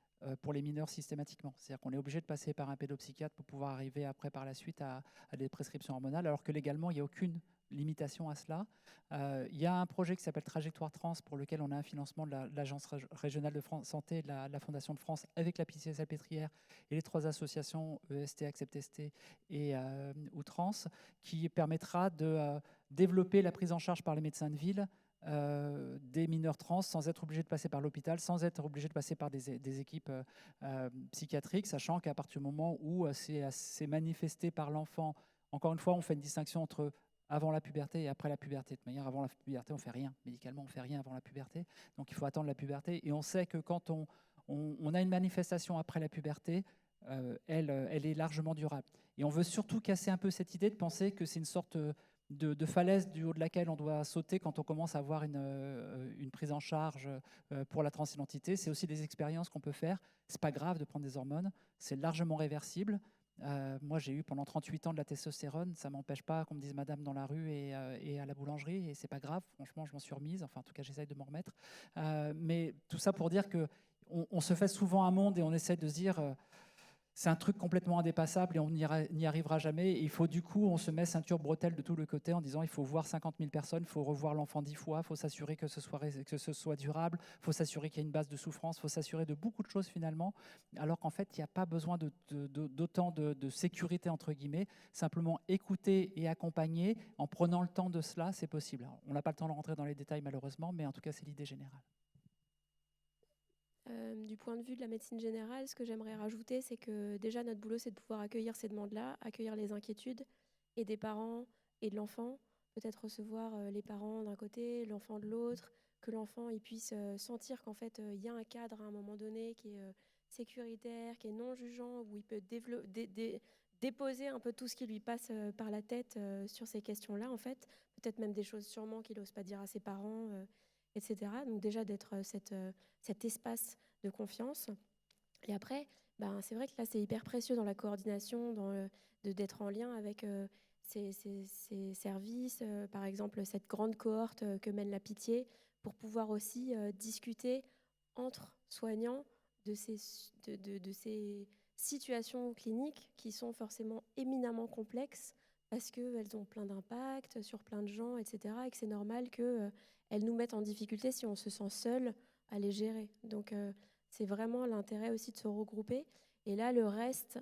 pour les mineurs systématiquement. C'est-à-dire qu'on est obligé de passer par un pédopsychiatre pour pouvoir arriver après par la suite à des prescriptions hormonales, alors que légalement, il n'y a aucune limitation à cela. Il y a un projet qui s'appelle Trajectoire Trans pour lequel on a un financement de l'Agence régionale de santé, de la Fondation de France avec la Pitié-Salpêtrière et les 3 associations EST, Accept ST et ou Trans, qui permettra de développer la prise en charge par les médecins de ville des mineurs trans sans être obligé de passer par l'hôpital, sans être obligé de passer par des équipes psychiatriques, sachant qu'à partir du moment où c'est manifesté par l'enfant, encore une fois, on fait une distinction entre avant la puberté et après la puberté. De manière, avant la puberté, on ne fait rien. Médicalement, on ne fait rien avant la puberté. Donc, il faut attendre la puberté. Et on sait que quand on a une manifestation après la puberté, elle est largement durable. Et on veut surtout casser un peu cette idée de penser que c'est une sorte de falaise du haut de laquelle on doit sauter quand on commence à avoir une prise en charge pour la transidentité. C'est aussi des expériences qu'on peut faire. Ce n'est pas grave de prendre des hormones. C'est largement réversible. Moi, j'ai eu pendant 38 ans de la testostérone. Ça ne m'empêche pas qu'on me dise madame dans la rue et à la boulangerie. Et ce n'est pas grave. Franchement, je m'en suis remise. Enfin, en tout cas, j'essaye de m'en remettre. Mais tout ça pour dire qu'on se fait souvent un monde et on essaie de se dire c'est un truc complètement indépassable et on n'y arrivera jamais. Et il faut du coup, on se met ceinture bretelle de tous les côtés en disant il faut voir 50 000 personnes, il faut revoir l'enfant 10 fois, il faut s'assurer que ce soit durable, il faut s'assurer qu'il y a une base de souffrance, il faut s'assurer de beaucoup de choses finalement, alors qu'en fait, il n'y a pas besoin d'autant de sécurité, entre guillemets. Simplement écouter et accompagner en prenant le temps de cela, c'est possible. Alors, on n'a pas le temps de rentrer dans les détails malheureusement, mais en tout cas, c'est l'idée générale. Du point de vue de la médecine générale, ce que j'aimerais rajouter, c'est que déjà notre boulot, c'est de pouvoir accueillir ces demandes-là, accueillir les inquiétudes et des parents et de l'enfant, peut-être recevoir les parents d'un côté, l'enfant de l'autre, que l'enfant il puisse sentir qu'en fait il y a un cadre à un moment donné qui est sécuritaire, qui est non jugeant, où il peut déposer un peu tout ce qui lui passe par la tête sur ces questions-là, en fait, peut-être même des choses sûrement qu'il n'ose pas dire à ses parents. Etc. Donc déjà d'être cet espace de confiance. Et après, c'est vrai que là, c'est hyper précieux dans la coordination, d'être en lien avec ces services, par exemple cette grande cohorte que mène la Pitié, pour pouvoir aussi discuter entre soignants de ces situations cliniques qui sont forcément éminemment complexes parce qu'elles ont plein d'impacts sur plein de gens, etc. Et que c'est normal qu'elles nous mettent en difficulté si on se sent seul à les gérer. Donc, c'est vraiment l'intérêt aussi de se regrouper. Et là, le reste,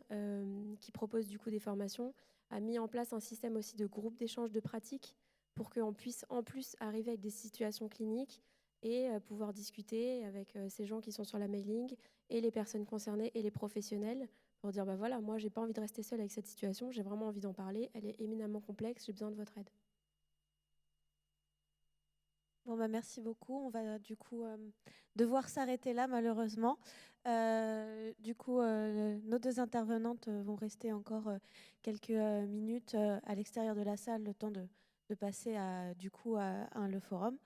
qui propose du coup des formations, a mis en place un système aussi de groupe d'échange de pratiques pour qu'on puisse en plus arriver avec des situations cliniques et pouvoir discuter avec ces gens qui sont sur la mailing et les personnes concernées et les professionnels pour dire voilà, moi j'ai pas envie de rester seule avec cette situation, j'ai vraiment envie d'en parler, elle est éminemment complexe, j'ai besoin de votre aide. Bon, merci beaucoup. On va du coup devoir s'arrêter là malheureusement. Du coup, nos 2 intervenantes vont rester encore quelques minutes à l'extérieur de la salle, le temps de passer le forum.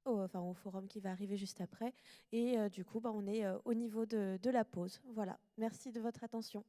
au forum qui va arriver juste après. Et du coup, on est au niveau de la pause. Voilà, merci de votre attention.